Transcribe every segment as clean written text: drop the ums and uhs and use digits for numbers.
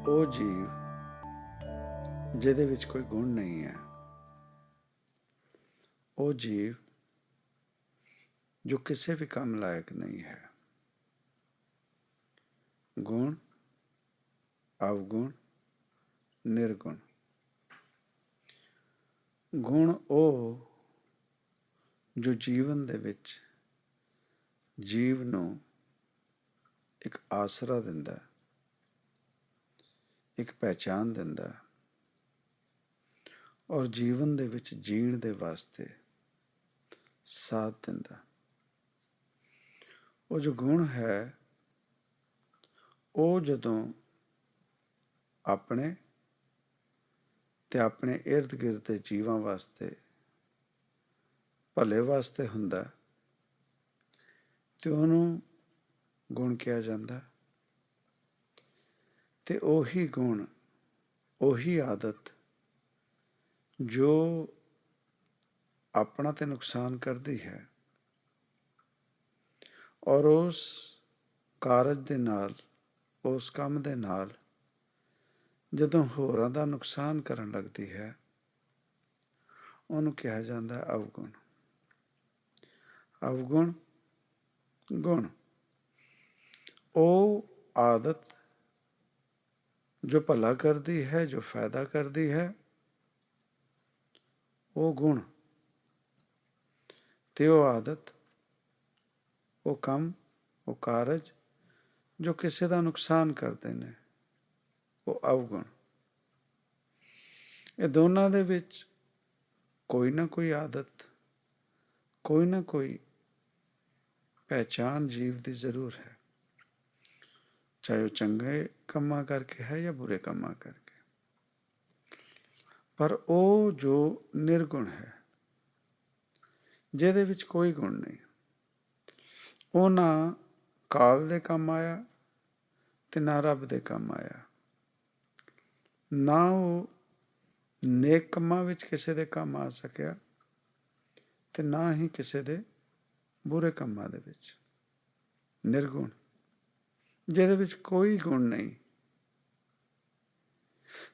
ਉਹ ਜੀਵ ਜਿਹਦੇ ਵਿੱਚ ਕੋਈ ਗੁਣ ਨਹੀਂ ਹੈ, ਉਹ ਜੀਵ ਜੋ ਕਿਸੇ ਵੀ ਕੰਮ ਲਾਇਕ ਨਹੀਂ ਹੈ। ਗੁਣ, ਅਵਗੁਣ, ਨਿਰਗੁਣ। ਗੁਣ ਉਹ ਜੋ ਜੀਵਨ ਦੇ ਵਿੱਚ ਜੀਵ ਨੂੰ ਇੱਕ ਆਸਰਾ ਦਿੰਦਾ, ਇੱਕ ਪਹਿਚਾਨ ਦਿੰਦਾ ਔਰ ਜੀਵਨ ਦੇ ਵਿੱਚ ਜੀਣ ਦੇ ਵਾਸਤੇ ਸਾਥ ਦਿੰਦਾ। ਉਹ ਜੋ ਗੁਣ ਹੈ, ਉਹ ਜਦੋਂ ਆਪਣੇ ਤੇ ਆਪਣੇ ਇਰਦ ਗਿਰਦ ਦੇ ਜੀਵਾਂ ਵਾਸਤੇ ਭਲੇ ਵਾਸਤੇ ਹੁੰਦਾ ਤੇ ਉਹਨੂੰ ਗੁਣ ਕਿਹਾ ਜਾਂਦਾ। ਤੇ ਉਹੀ ਗੁਣ, ਉਹੀ ਆਦਤ ਜੋ ਆਪਣਾ ਤੇ ਨੁਕਸਾਨ ਕਰਦੀ ਹੈ ਔਰ ਉਸ ਕਾਰਜ ਦੇ ਨਾਲ, ਉਸ ਕੰਮ ਦੇ ਨਾਲ ਜਦੋਂ ਹੋਰਾਂ ਦਾ ਨੁਕਸਾਨ ਕਰਨ ਲੱਗਦੀ ਹੈ, ਉਹਨੂੰ ਕਿਹਾ ਜਾਂਦਾ ਅਵਗੁਣ। ਅਵਗੁਣ ਗੁਣ ਉਹ ਆਦਤ ਜੋ ਭਲਾ ਕਰਦੀ ਹੈ, ਜੋ ਫਾਇਦਾ ਕਰਦੀ ਹੈ, ਉਹ ਗੁਣ। ਤੇ ਉਹ ਆਦਤ, ਉਹ ਕੰਮ, ਉਹ ਕਾਰਜ ਜੋ ਕਿਸੇ ਦਾ ਨੁਕਸਾਨ ਕਰਦੇ ਨੇ, ਉਹ ਅਵਗੁਣ। ਇਹ ਦੋਨਾਂ ਦੇ ਵਿੱਚ ਕੋਈ ਨਾ ਕੋਈ ਆਦਤ, ਕੋਈ ਨਾ ਕੋਈ ਪਹਿਚਾਨ ਜੀਵ ਦੀ ਜ਼ਰੂਰ ਹੈ, ਚਾਹੇ ਉਹ ਚੰਗੇ ਕੰਮਾਂ ਕਰਕੇ ਹੈ ਜਾਂ ਬੁਰੇ ਕੰਮਾਂ ਕਰਕੇ। ਪਰ ਉਹ ਜੋ ਨਿਰਗੁਣ ਹੈ, ਜਿਹਦੇ ਵਿੱਚ ਕੋਈ ਗੁਣ ਨਹੀਂ, ਉਹ ਨਾ ਕਾਲ ਦੇ ਕੰਮ ਆਇਆ ਤੇ ਨਾ ਰੱਬ ਦੇ ਕੰਮ ਆਇਆ। ਨਾ ਉਹ ਨੇਕ ਕੰਮਾਂ ਵਿੱਚ ਕਿਸੇ ਦੇ ਕੰਮ ਆ ਸਕਿਆ ਤੇ ਨਾ ਹੀ ਕਿਸੇ ਦੇ ਬੁਰੇ ਕੰਮਾਂ ਦੇ ਵਿੱਚ। ਨਿਰਗੁਣ, ਜਿਹਦੇ ਵਿੱਚ ਕੋਈ ਗੁਣ ਨਹੀਂ।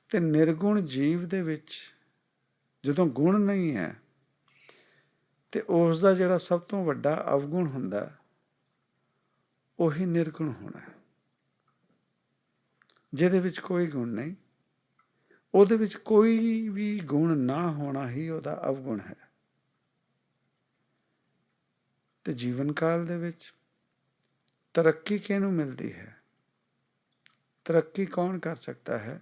ਤੇ ਨਿਰਗੁਣ ਜੀਵ ਦੇ ਵਿੱਚ ਜਦੋਂ ਗੁਣ ਨਹੀਂ ਹੈ ਤੇ ਉਸ ਦਾ ਜਿਹੜਾ ਸਭ ਤੋਂ ਵੱਡਾ ਅਵਗੁਣ ਹੁੰਦਾ, ਉਹੀ ਨਿਰਗੁਣ ਹੋਣਾ ਹੈ। ਜਿਹਦੇ ਵਿੱਚ ਕੋਈ ਗੁਣ ਨਹੀਂ, ਉਹਦੇ ਵਿੱਚ ਕੋਈ ਵੀ ਗੁਣ ਨਾ ਹੋਣਾ ਹੀ ਉਹਦਾ ਅਵਗੁਣ ਹੈ। ਤੇ ਜੀਵਨ ਕਾਲ ਦੇ ਵਿੱਚ ਤਰੱਕੀ ਕਿਹਨੂੰ ਮਿਲਦੀ ਹੈ? ਤਰੱਕੀ ਕੌਣ ਕਰ ਸਕਦਾ ਹੈ?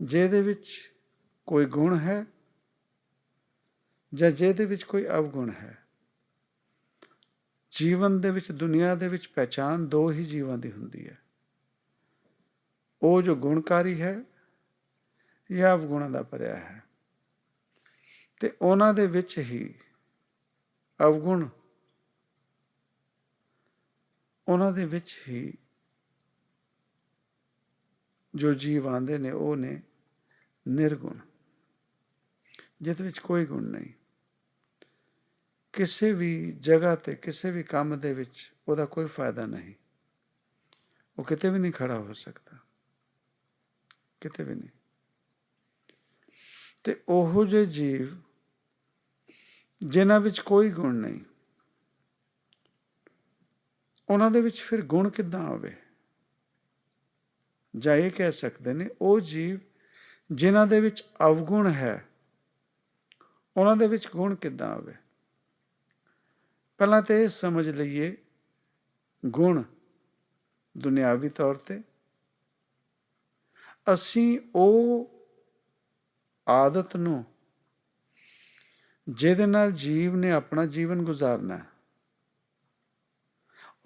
ਜਿਹਦੇ ਵਿੱਚ ਕੋਈ ਗੁਣ ਹੈ ਜਾਂ ਜਿਹਦੇ ਵਿੱਚ ਕੋਈ ਅਵਗੁਣ ਹੈ। ਜੀਵਨ ਦੇ ਵਿੱਚ, ਦੁਨੀਆ ਦੇ ਵਿੱਚ ਪਹਿਚਾਨ ਦੋ ਹੀ ਜੀਵਾਂ ਦੀ ਹੁੰਦੀ ਹੈ, ਉਹ ਜੋ ਗੁਣਕਾਰੀ ਹੈ ਜਾਂ ਅਵਗੁਣਾਂ ਦਾ ਭਰਿਆ ਹੈ। ਤੇ ਉਹਨਾਂ ਦੇ ਵਿੱਚ ਹੀ ਅਵਗੁਣ, ਉਹਨਾਂ ਦੇ ਵਿੱਚ ਹੀ ਜੋ ਜੀਵ ਆਉਂਦੇ ਨੇ, ਉਹ ਨੇ ਨਿਰਗੁਣ, ਜਿਹਦੇ ਵਿੱਚ ਕੋਈ ਗੁਣ ਨਹੀਂ। ਕਿਸੇ ਵੀ ਜਗ੍ਹਾ 'ਤੇ, ਕਿਸੇ ਵੀ ਕੰਮ ਦੇ ਵਿੱਚ ਉਹਦਾ ਕੋਈ ਫਾਇਦਾ ਨਹੀਂ। ਉਹ ਕਿਤੇ ਵੀ ਨਹੀਂ ਖੜਾ ਹੋ ਸਕਦਾ, ਕਿਤੇ ਵੀ ਨਹੀਂ। ਤੇ ਉਹੋ ਜਿਹੇ ਜੀਵ ਜਿਨ੍ਹਾਂ ਵਿੱਚ ਕੋਈ ਗੁਣ ਨਹੀਂ, ਉਹਨਾਂ ਦੇ ਵਿੱਚ ਫਿਰ ਗੁਣ ਕਿੱਦਾਂ ਆਵੇ? ਜਾਂ ਇਹ ਕਹਿ ਸਕਦੇ ਨੇ, ਉਹ ਜੀਵ ਜਿਨ੍ਹਾਂ ਦੇ ਵਿੱਚ ਅਵਗੁਣ ਹੈ, ਉਹਨਾਂ ਦੇ ਵਿੱਚ ਗੁਣ ਕਿੱਦਾਂ ਆਵੇ? ਪਹਿਲਾਂ ਤਾਂ ਇਹ ਸਮਝ ਲਈਏ, ਗੁਣ ਦੁਨਿਆਵੀ ਤੌਰ 'ਤੇ ਅਸੀਂ ਉਹ ਆਦਤ ਨੂੰ ਜਿਹਦੇ ਨਾਲ ਜੀਵ ਨੇ ਆਪਣਾ ਜੀਵਨ ਗੁਜ਼ਾਰਨਾ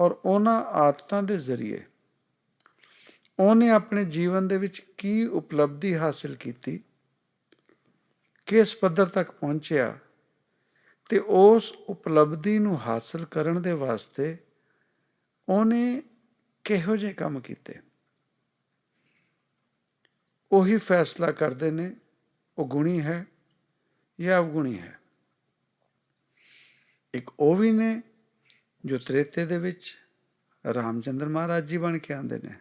ਔਰ ਉਹਨਾਂ ਆਦਤਾਂ ਦੇ ਜ਼ਰੀਏ ਉਹਨੇ ਆਪਣੇ ਜੀਵਨ ਦੇ ਵਿੱਚ ਕੀ ਉਪਲਬਧੀ ਹਾਸਿਲ ਕੀਤੀ, ਕਿਸ ਪੱਧਰ ਤੱਕ ਪਹੁੰਚਿਆ, ਤੇ ਉਸ ਉਪਲਬਧੀ ਨੂੰ ਹਾਸਿਲ ਕਰਨ ਦੇ ਵਾਸਤੇ ਉਹਨੇ ਕਿਹੋ ਜਿਹੇ ਕੰਮ ਕੀਤੇ, ਉਹੀ ਫੈਸਲਾ ਕਰਦੇ ਨੇ ਉਹ ਗੁਣੀ ਹੈ ਜਾਂ ਅਵਗੁਣੀ ਹੈ। ਇੱਕ ਉਹ ਵੀ ਨੇ ਜੋ ਤ੍ਰੇਤੇ ਦੇ ਵਿੱਚ ਰਾਮ ਚੰਦਰ ਮਹਾਰਾਜ ਜੀ ਬਣ ਕੇ ਆਉਂਦੇ ਨੇ,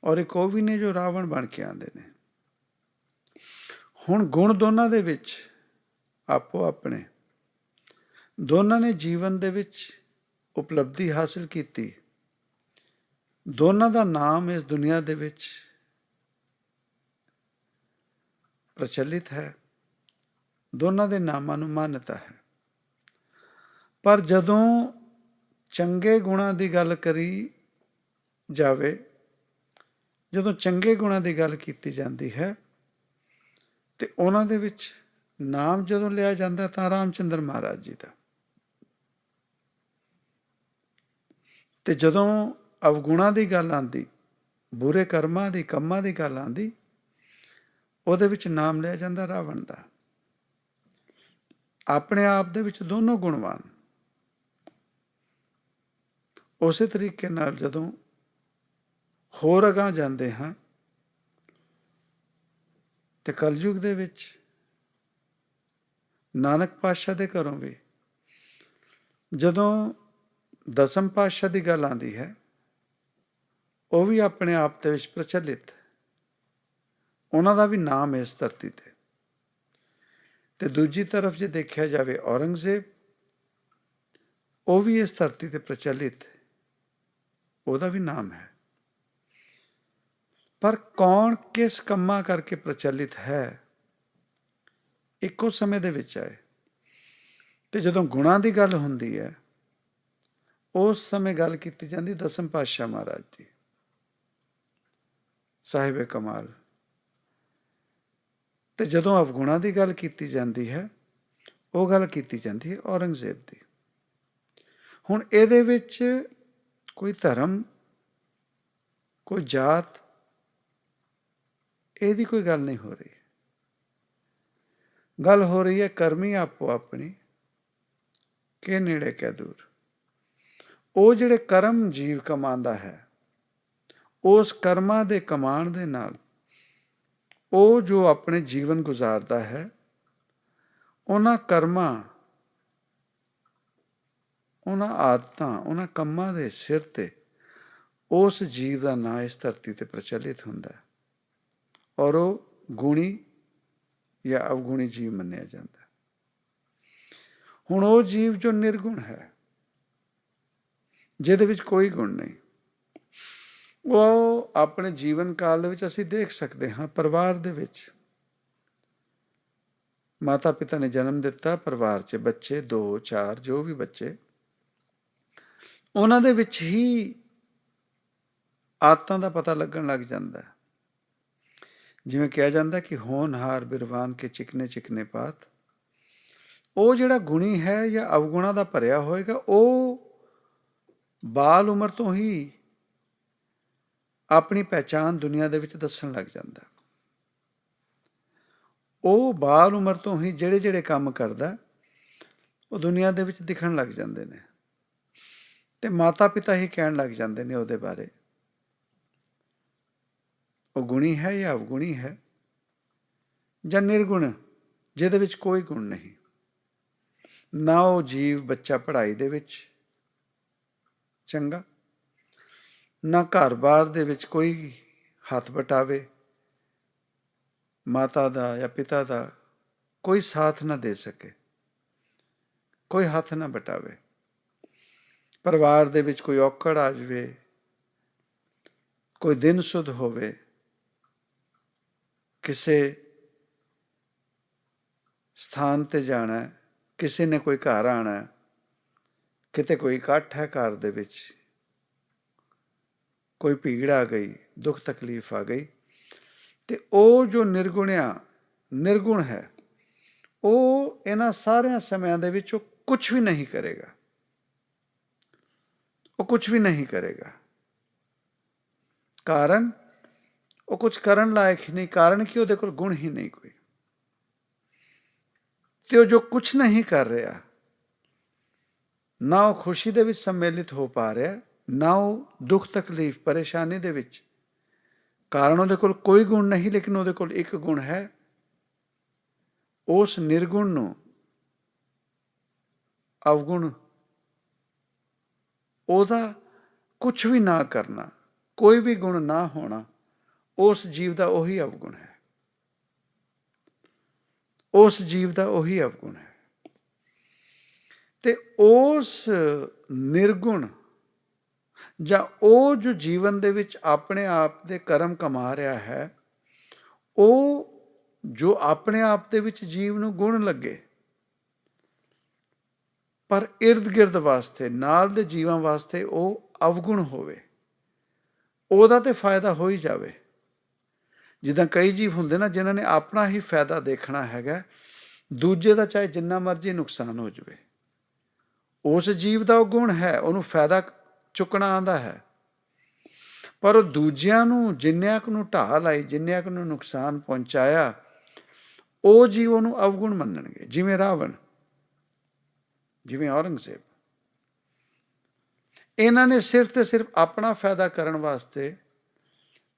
ਔਰ ਇੱਕ ਉਹ ਵੀ ਨੇ ਜੋ ਰਾਵਣ ਬਣ ਕੇ ਆਉਂਦੇ ਨੇ। ਹੁਣ ਗੁਣ ਦੋਨਾਂ ਦੇ ਵਿੱਚ ਆਪੋ ਆਪਣੇ, ਦੋਨਾਂ ਨੇ ਜੀਵਨ ਦੇ ਵਿੱਚ ਉਪਲਬਧੀ ਹਾਸਿਲ ਕੀਤੀ। ਦੋਨਾਂ ਦਾ ਨਾਮ ਇਸ ਦੁਨੀਆ ਦੇ ਵਿੱਚ ਪ੍ਰਚਲਿਤ ਹੈ, ਦੋਨਾਂ ਦੇ ਨਾਮਾਂ ਨੂੰ ਮਾਨਤਾ ਹੈ। ਪਰ ਜਦੋਂ ਚੰਗੇ ਗੁਣਾਂ ਦੀ ਗੱਲ ਕਰੀ ਜਾਵੇ, ਜਦੋਂ ਚੰਗੇ ਗੁਣਾਂ ਦੀ ਗੱਲ ਕੀਤੀ ਜਾਂਦੀ ਹੈ ਤੇ ਉਹਨਾਂ ਦੇ ਵਿੱਚ ਨਾਮ ਜਦੋਂ ਲਿਆ ਜਾਂਦਾ ਤਾਂ ਰਾਮਚੰਦਰ ਮਹਾਰਾਜ ਜੀ ਦਾ। ਤੇ ਜਦੋਂ ਅਵਗੁਣਾਂ ਦੀ ਗੱਲ ਆਉਂਦੀ, ਬੁਰੇ ਕਰਮਾਂ ਦੀ, ਕੰਮਾਂ ਦੀ ਗੱਲ ਆਉਂਦੀ, ਉਹਦੇ ਵਿੱਚ ਨਾਮ ਲਿਆ ਜਾਂਦਾ ਰਾਵਣ ਦਾ। ਆਪਣੇ ਆਪ ਦੇ ਵਿੱਚ ਦੋਨੋਂ ਗੁਣਵਾਨ। ਉਸੇ ਤਰੀਕੇ ਨਾਲ ਜਦੋਂ ਹੋਰ ਅਗਾਂਹ ਜਾਂਦੇ ਹਾਂ ਤੇ ਕਲਯੁਗ ਦੇ ਵਿੱਚ ਨਾਨਕ ਪਾਤਸ਼ਾਹ ਦੇ ਘਰੋਂ ਵੀ ਜਦੋਂ ਦਸਮ ਪਾਤਸ਼ਾਹ ਦੀ ਗੱਲ ਆਉਂਦੀ ਹੈ, ਉਹ ਵੀ ਆਪਣੇ ਆਪ ਦੇ ਵਿੱਚ ਪ੍ਰਚਲਿਤ, ਉਹਨਾਂ ਦਾ ਵੀ ਨਾਮ ਇਸ ਧਰਤੀ ਤੇ। ਤੇ ਦੂਜੀ ਤਰਫ ਜੇ ਦੇਖਿਆ ਜਾਵੇ ਔਰੰਗਜ਼ੇਬ, ਉਹ ਵੀ ਇਸ ਧਰਤੀ ਤੇ ਪ੍ਰਚਲਿਤ, ਉਹਦਾ ਵੀ ਨਾਮ ਹੈ। ਪਰ ਕੌਣ ਕਿਸ ਕੰਮਾਂ ਕਰਕੇ ਪ੍ਰਚਲਿਤ ਹੈ, ਇੱਕੋ ਸਮੇਂ ਦੇ ਵਿੱਚ ਆਏ। ਤੇ ਜਦੋਂ ਗੁਣਾਂ ਦੀ ਗੱਲ ਹੁੰਦੀ ਹੈ, ਉਸ ਸਮੇਂ ਗੱਲ ਕੀਤੀ ਜਾਂਦੀ ਦਸਮ ਪਾਤਸ਼ਾਹ ਮਹਾਰਾਜ ਦੀ, ਸਾਹਿਬ ਕਮਾਲ। ਤੇ ਜਦੋਂ ਅਵਗੁਣਾਂ ਦੀ ਗੱਲ ਕੀਤੀ ਜਾਂਦੀ ਹੈ, ਉਹ ਗੱਲ ਕੀਤੀ ਜਾਂਦੀ ਹੈ ਔਰੰਗਜ਼ੇਬ ਦੀ। ਹੁਣ ਇਹਦੇ ਵਿੱਚ ਕੋਈ ਧਰਮ, ਕੋਈ ਜਾਤ, ਇਹਦੀ ਕੋਈ ਗੱਲ ਨਹੀਂ ਹੋ ਰਹੀ। ਗੱਲ ਹੋ ਰਹੀ ਹੈ ਕਰਮੀ ਆਪੋ ਆਪਣੀ, ਕਿ ਨੇੜੇ ਕਹਿ ਦੂਰ। ਉਹ ਜਿਹੜੇ ਕਰਮ ਜੀਵ ਕਮਾਉਂਦਾ ਹੈ, ਉਸ ਕਰਮਾਂ ਦੇ ਕਮਾਉਣ ਦੇ ਨਾਲ ਉਹ ਜੋ ਆਪਣੇ ਜੀਵਨ ਗੁਜ਼ਾਰਦਾ ਹੈ, ਉਹਨਾਂ ਕਰਮਾਂ, ਉਹਨਾਂ ਆਦਤਾਂ, ਉਹਨਾਂ ਕੰਮਾਂ ਦੇ ਸਿਰ 'ਤੇ ਉਸ ਜੀਵ ਦਾ ਨਾਂ ਇਸ ਧਰਤੀ 'ਤੇ ਪ੍ਰਚਲਿਤ ਹੁੰਦਾ ਹੈ, ਔਰ ਉਹ ਗੁਣੀ ਜਾਂ ਅਵਗੁਣੀ ਜੀਵ ਮੰਨਿਆ ਜਾਂਦਾ। ਹੁਣ ਉਹ ਜੀਵ ਜੋ ਨਿਰਗੁਣ ਹੈ, ਜਿਹਦੇ ਵਿੱਚ ਕੋਈ ਗੁਣ ਨਹੀਂ, ਉਹ ਆਪਣੇ ਜੀਵਨ ਕਾਲ ਦੇ ਵਿੱਚ ਅਸੀਂ ਦੇਖ ਸਕਦੇ ਹਾਂ, ਪਰਿਵਾਰ ਦੇ ਵਿੱਚ ਮਾਤਾ ਪਿਤਾ ਨੇ ਜਨਮ ਦਿੱਤਾ, ਪਰਿਵਾਰ 'ਚ ਬੱਚੇ 2 4 ਜੋ ਵੀ ਬੱਚੇ, ਉਹਨਾਂ ਦੇ ਵਿੱਚ ਹੀ ਆਦਤਾਂ ਦਾ ਪਤਾ ਲੱਗਣ ਲੱਗ ਜਾਂਦਾ। ਜਿਵੇਂ ਕਿਹਾ ਜਾਂਦਾ ਕਿ ਹੋਣਹਾਰ ਬਿਰਵਾਨ ਕੇ ਚਿਕਨੇ ਚਿਕਨੇ ਪਾਤ। ਉਹ ਜਿਹੜਾ ਗੁਣੀ ਹੈ ਜਾਂ ਅਵਗੁਣਾਂ ਦਾ ਭਰਿਆ ਹੋਏਗਾ, ਉਹ ਬਾਲ ਉਮਰ ਤੋਂ ਹੀ ਆਪਣੀ ਪਹਿਚਾਣ ਦੁਨੀਆ ਦੇ ਵਿੱਚ ਦੱਸਣ ਲੱਗ ਜਾਂਦਾ। ਉਹ ਬਾਲ ਉਮਰ ਤੋਂ ਹੀ ਜਿਹੜੇ ਜਿਹੜੇ ਕੰਮ ਕਰਦਾ, ਉਹ ਦੁਨੀਆ ਦੇ ਵਿੱਚ ਦਿਖਣ ਲੱਗ ਜਾਂਦੇ ਨੇ। ਤੇ ਮਾਤਾ ਪਿਤਾ ਹੀ ਕਹਿਣ ਲੱਗ ਜਾਂਦੇ ਨੇ ਉਹਦੇ ਬਾਰੇ, ਉਹ ਗੁਣੀ ਹੈ ਜਾਂ ਅਵਗੁਣੀ ਹੈ, ਜਾਂ ਨਿਰਗੁਣ, ਜਿਹਦੇ ਵਿੱਚ ਕੋਈ ਗੁਣ ਨਹੀਂ। ਨਾ ਉਹ ਜੀਵ ਬੱਚਾ ਪੜ੍ਹਾਈ ਦੇ ਵਿੱਚ ਚੰਗਾ, ਨਾ ਘਰ-ਬਾਰ ਦੇ ਵਿੱਚ ਕੋਈ ਹੱਥ ਵਟਾਵੇ, ਮਾਤਾ ਦਾ ਜਾਂ ਪਿਤਾ ਦਾ ਕੋਈ ਸਾਥ ਨਾ ਦੇ ਸਕੇ, ਕੋਈ ਹੱਥ ਨਾ ਵਟਾਵੇ। ਪਰਿਵਾਰ ਦੇ ਵਿੱਚ ਕੋਈ ਔਕੜ ਆ ਜਾਵੇ, ਕੋਈ ਦਿਨ ਸੁਧ ਹੋਵੇ, ਕਿਸੇ ਸਥਾਨ 'ਤੇ ਜਾਣਾ, ਕਿਸੇ ਨੇ ਕੋਈ ਘਰ ਆਉਣਾ, ਕਿਤੇ ਕੋਈ ਇਕੱਠ ਹੈ ਘਰ ਦੇ ਵਿੱਚ, ਕੋਈ ਭੀੜ ਆ ਗਈ, ਦੁੱਖ ਤਕਲੀਫ ਆ ਗਈ, ਤੇ ਉਹ ਜੋ ਨਿਰਗੁਣ ਹੈ, ਉਹ ਇਹਨਾਂ ਸਾਰਿਆਂ ਸਮਿਆਂ ਦੇ ਵਿੱਚ ਉਹ ਕੁਛ ਵੀ ਨਹੀਂ ਕਰੇਗਾ। ਉਹ ਕੁਛ ਵੀ ਨਹੀਂ ਕਰੇਗਾ। ਕਾਰਨ, ਉਹ ਕੁਛ ਕਰਨ ਲਾਇਕ ਹੀ ਨਹੀਂ। ਕਾਰਨ ਕਿ ਉਹਦੇ ਕੋਲ ਗੁਣ ਹੀ ਨਹੀਂ ਕੋਈ। ਤੇ ਉਹ ਜੋ ਕੁਛ ਨਹੀਂ ਕਰ ਰਿਹਾ, ਨਾ ਉਹ ਖੁਸ਼ੀ ਦੇ ਵਿੱਚ ਸੰਮਿਲਿਤ ਹੋ ਪਾ ਰਿਹਾ, ਨਾ ਉਹ ਦੁੱਖ ਤਕਲੀਫ ਪਰੇਸ਼ਾਨੀ ਦੇ ਵਿੱਚ। ਕਾਰਨ ਉਹਦੇ ਕੋਲ ਕੋਈ ਗੁਣ ਨਹੀਂ, ਲੇਕਿਨ ਉਹਦੇ ਕੋਲ ਇੱਕ ਗੁਣ ਹੈ। ਉਸ ਨਿਰਗੁਣ ਨੂੰ ਅਵਗੁਣ, ਉਹਦਾ ਕੁਛ ਵੀ ਨਾ ਕਰਨਾ, ਕੋਈ ਵੀ ਗੁਣ ਨਾ ਹੋਣਾ, ਉਸ ਜੀਵ ਦਾ ਉਹੀ ਅਵਗੁਣ ਹੈ। ਉਸ ਜੀਵ ਦਾ ਉਹੀ ਅਵਗੁਣ ਹੈ। ਤੇ ਉਸ ਨਿਰਗੁਣ ਜਾਂ ਉਹ ਜੋ ਜੀਵਨ ਦੇ ਵਿੱਚ ਆਪਣੇ ਆਪ ਦੇ ਕਰਮ ਕਮਾ ਰਿਹਾ ਹੈ, ਉਹ ਜੋ ਆਪਣੇ ਆਪ ਦੇ ਵਿੱਚ ਜੀਵ ਨੂੰ ਗੁਣ ਲੱਗੇ, ਪਰ ਇਰਦ ਗਿਰਦ ਵਾਸਤੇ, ਨਾਲ ਦੇ ਜੀਵਾਂ ਵਾਸਤੇ ਉਹ ਅਵਗੁਣ ਹੋਵੇ, ਉਹਦਾ ਤੇ ਫਾਇਦਾ ਹੋ ਹੀ ਜਾਵੇ। ਜਿੱਦਾਂ ਕਈ ਜੀਵ ਹੁੰਦੇ ਨਾ, ਜਿਨ੍ਹਾਂ ਨੇ ਆਪਣਾ ਹੀ ਫਾਇਦਾ ਦੇਖਣਾ ਹੈਗਾ, ਦੂਜੇ ਦਾ ਚਾਹੇ ਜਿੰਨਾ ਮਰਜ਼ੀ ਨੁਕਸਾਨ ਹੋ ਜਾਵੇ। ਉਸ ਜੀਵ ਦਾ ਉਹ ਗੁਣ ਹੈ, ਉਹਨੂੰ ਫਾਇਦਾ ਚੁੱਕਣਾ ਆਉਂਦਾ ਹੈ, ਪਰ ਉਹ ਦੂਜਿਆਂ ਨੂੰ ਜਿੰਨਿਆਂ ਕੁ ਨੂੰ ਢਾਹ ਲਾਈ, ਜਿੰਨਿਆਂ ਕੁ ਨੂੰ ਨੁਕਸਾਨ ਪਹੁੰਚਾਇਆ, ਉਹ ਜੀਵ ਉਹਨੂੰ ਅਵਗੁਣ ਮੰਨਣਗੇ। ਜਿਵੇਂ ਰਾਵਣ, ਜਿਵੇਂ ਔਰੰਗਜ਼ੇਬ, ਇਹਨਾਂ ਨੇ ਸਿਰਫ ਤੇ ਸਿਰਫ ਆਪਣਾ ਫਾਇਦਾ ਕਰਨ ਵਾਸਤੇ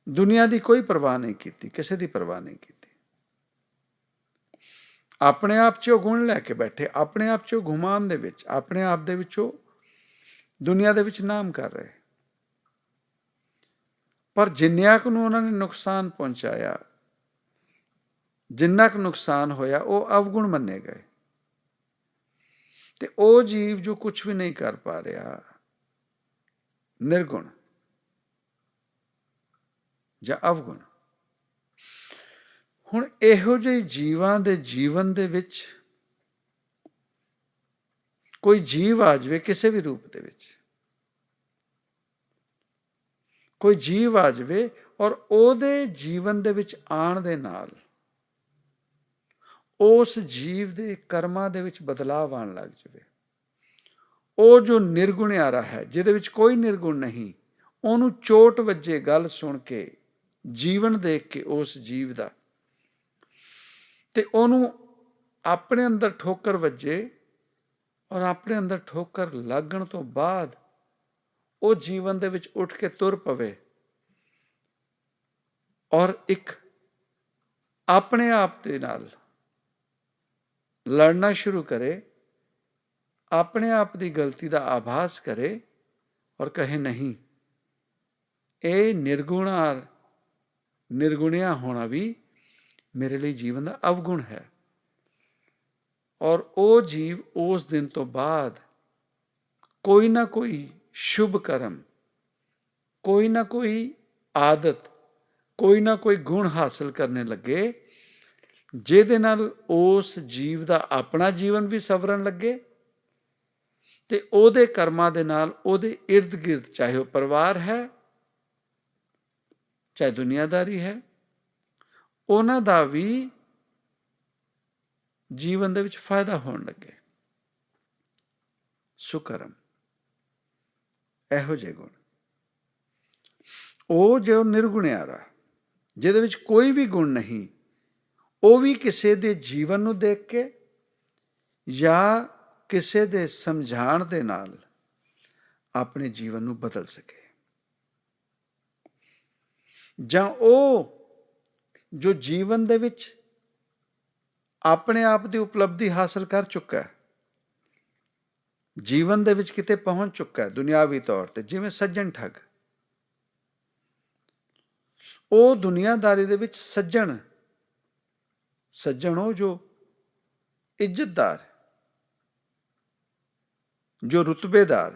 ਦੁਨੀਆ ਦੀ ਕੋਈ ਪਰਵਾਹ ਨਹੀਂ ਕੀਤੀ, ਕਿਸੇ ਦੀ ਪਰਵਾਹ ਨਹੀਂ ਕੀਤੀ। ਆਪਣੇ ਆਪ 'ਚ ਉਹ ਗੁਣ ਲੈ ਕੇ ਬੈਠੇ, ਆਪਣੇ ਆਪ 'ਚ ਉਹ ਗੁਮਾਨ ਦੇ ਵਿੱਚ, ਆਪਣੇ ਆਪ ਦੇ ਵਿੱਚ ਉਹ ਦੁਨੀਆ ਦੇ ਵਿੱਚ ਨਾਮ ਕਰ ਰਹੇ, ਪਰ ਜਿੰਨਿਆਂ ਕੁ ਨੂੰ ਉਹਨਾਂ ਨੇ ਨੁਕਸਾਨ ਪਹੁੰਚਾਇਆ, ਜਿੰਨਾ ਕੁ ਨੁਕਸਾਨ ਹੋਇਆ, ਉਹ ਅਵਗੁਣ ਮੰਨੇ ਗਏ। ਤੇ ਉਹ ਜੀਵ ਜੋ ਕੁਛ ਵੀ ਨਹੀਂ ਕਰ ਪਾ ਰਿਹਾ, ਨਿਰਗੁਣ ਜਾਂ ਅਵਗੁਣ। ਹੁਣ ਇਹੋ ਜਿਹੇ ਜੀਵਾਂ ਦੇ ਜੀਵਨ ਦੇ ਵਿੱਚ ਕੋਈ ਜੀਵ ਆ ਜਾਵੇ, ਕਿਸੇ ਵੀ ਰੂਪ ਦੇ ਵਿੱਚ ਕੋਈ ਜੀਵ ਆ ਜਾਵੇ, ਔਰ ਉਹਦੇ ਜੀਵਨ ਦੇ ਵਿੱਚ ਆਉਣ ਦੇ ਨਾਲ ਉਸ ਜੀਵ ਦੇ ਕਰਮਾਂ ਦੇ ਵਿੱਚ ਬਦਲਾਵ ਆਉਣ ਲੱਗ ਜਾਵੇ। ਉਹ ਜੋ ਨਿਰਗੁਣਿਆਰਾ ਹੈ, ਜਿਹਦੇ ਵਿੱਚ ਕੋਈ ਨਿਰਗੁਣ ਨਹੀਂ, ਉਹਨੂੰ ਚੋਟ ਵੱਜੇ ਗੱਲ ਸੁਣ ਕੇ, ਜੀਵਨ ਦੇਖ ਕੇ ਉਸ ਜੀਵ ਦਾ, ਤੇ ਉਹਨੂੰ ਆਪਣੇ ਅੰਦਰ ਠੋਕਰ ਵੱਜੇ, ਔਰ ਆਪਣੇ ਅੰਦਰ ਠੋਕਰ ਲੱਗਣ ਤੋਂ ਬਾਅਦ ਉਹ ਜੀਵਨ ਦੇ ਵਿੱਚ ਉੱਠ ਕੇ ਤੁਰ ਪਵੇ, ਔਰ ਇੱਕ ਆਪਣੇ ਆਪ ਦੇ ਨਾਲ ਲੜਨਾ ਸ਼ੁਰੂ ਕਰੇ, ਆਪਣੇ ਆਪ ਦੀ ਗਲਤੀ ਦਾ ਆਭਾਸ ਕਰੇ, ਔਰ ਕਹੇ ਨਹੀਂ, ਇਹ ਨਿਰਗੁਣਿਆ ਹੋਣਾ ਵੀ ਮੇਰੇ ਲਈ ਜੀਵਨ ਦਾ ਅਵਗੁਣ ਹੈ। ਔਰ ਉਹ ਜੀਵ ਉਸ ਦਿਨ ਤੋਂ ਬਾਅਦ ਕੋਈ ਨਾ ਕੋਈ ਸ਼ੁਭ ਕਰਮ, ਕੋਈ ਨਾ ਕੋਈ ਆਦਤ, ਕੋਈ ਨਾ ਕੋਈ ਗੁਣ ਹਾਸਲ ਕਰਨੇ ਲੱਗੇ, ਜਿਹਦੇ ਨਾਲ ਉਸ ਜੀਵ ਦਾ ਆਪਣਾ ਜੀਵਨ ਵੀ ਸਵਰਨ ਲੱਗੇ, ਤੇ ਉਹਦੇ ਕਰਮਾਂ ਦੇ ਨਾਲ ਉਹਦੇ ਇਰਦ ਗਿਰਦ, ਚਾਹੇ ਉਹ ਪਰਿਵਾਰ ਹੈ, ਚਾਹੇ ਦੁਨੀਆਦਾਰੀ ਹੈ, ਉਹਨਾਂ ਦਾ ਵੀ ਜੀਵਨ ਦੇ ਵਿੱਚ ਫਾਇਦਾ ਹੋਣ ਲੱਗੇ। ਸੁਕਰਮ, ਇਹੋ ਜਿਹੇ ਗੁਣ। ਉਹ ਜੋ ਨਿਰਗੁਣਿਆਰਾ, ਜਿਹਦੇ ਵਿੱਚ ਕੋਈ ਵੀ ਗੁਣ ਨਹੀਂ, ਉਹ ਵੀ ਕਿਸੇ ਦੇ ਜੀਵਨ ਨੂੰ ਦੇਖ ਕੇ ਜਾਂ ਕਿਸੇ ਦੇ ਸਮਝਾਉਣ ਦੇ ਨਾਲ ਆਪਣੇ ਜੀਵਨ ਨੂੰ ਬਦਲ ਸਕੇ। ਜਾਂ ਉਹ ਜੋ ਜੀਵਨ ਦੇ ਵਿੱਚ ਆਪਣੇ ਆਪ ਦੀ ਉਪਲਬਧੀ ਹਾਸਲ ਕਰ ਚੁੱਕਾ ਹੈ, ਜੀਵਨ ਦੇ ਵਿੱਚ ਕਿਤੇ ਪਹੁੰਚ ਚੁੱਕਾ ਹੈ ਦੁਨਿਆਵੀ ਤੌਰ ਤੇ, ਜਿਵੇਂ ਸੱਜਣ ਠੱਗ, ਉਹ ਦੁਨੀਆਦਾਰੀ ਦੇ ਵਿੱਚ ਸੱਜਣ ਉਹ ਜੋ ਇੱਜ਼ਤਦਾਰ, ਜੋ ਰੁਤਬੇਦਾਰ,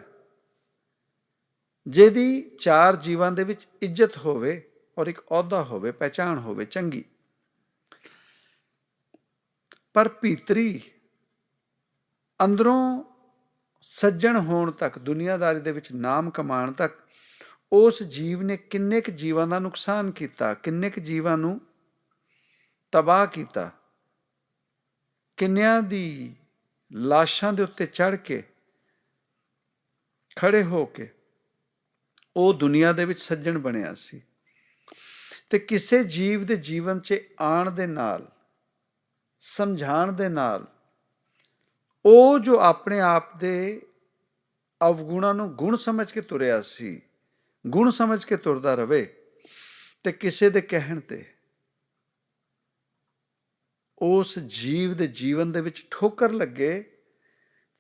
ਜਿਹਦੀ ਚਾਰ ਜੀਵਾਂ ਦੇ ਵਿੱਚ ਇੱਜ਼ਤ ਹੋਵੇ, ਔਰ ਇੱਕ ਅਹੁਦਾ ਹੋਵੇ, ਪਹਿਚਾਣ ਹੋਵੇ ਚੰਗੀ, ਪਰ ਭੀਤਰੀ ਅੰਦਰੋਂ ਸੱਜਣ ਹੋਣ ਤੱਕ, ਦੁਨੀਆਦਾਰੀ ਦੇ ਵਿੱਚ ਨਾਮ ਕਮਾਉਣ ਤੱਕ, ਉਸ ਜੀਵ ਨੇ ਕਿੰਨੇ ਕੁ ਜੀਵਾਂ ਦਾ ਨੁਕਸਾਨ ਕੀਤਾ, ਕਿੰਨੇ ਕੁ ਜੀਵਾਂ ਨੂੰ ਤਬਾਹ ਕੀਤਾ, ਕਿੰਨਿਆਂ ਦੀ ਲਾਸ਼ਾਂ ਦੇ ਉੱਤੇ ਚੜ੍ਹ ਕੇ, ਖੜੇ ਹੋ ਕੇ ਉਹ ਦੁਨੀਆ ਦੇ ਵਿੱਚ ਸੱਜਣ ਬਣਿਆ ਸੀ। ਤੇ ਕਿਸੇ ਜੀਵ ਦੇ ਜੀਵਨ 'ਚ ਆਉਣ ਦੇ ਨਾਲ, ਸਮਝਾਉਣ ਦੇ ਨਾਲ, ਉਹ ਜੋ ਆਪਣੇ ਆਪ ਦੇ ਅਵਗੁਣਾਂ ਨੂੰ ਗੁਣ ਸਮਝ ਕੇ ਤੁਰਿਆ ਸੀ, ਗੁਣ ਸਮਝ ਕੇ ਤੁਰਦਾ ਰਵੇ, ਤੇ ਕਿਸੇ ਦੇ ਕਹਿਣ ਤੇ ਉਸ ਜੀਵ ਦੇ ਜੀਵਨ ਦੇ ਵਿੱਚ ਠੋਕਰ ਲੱਗੇ,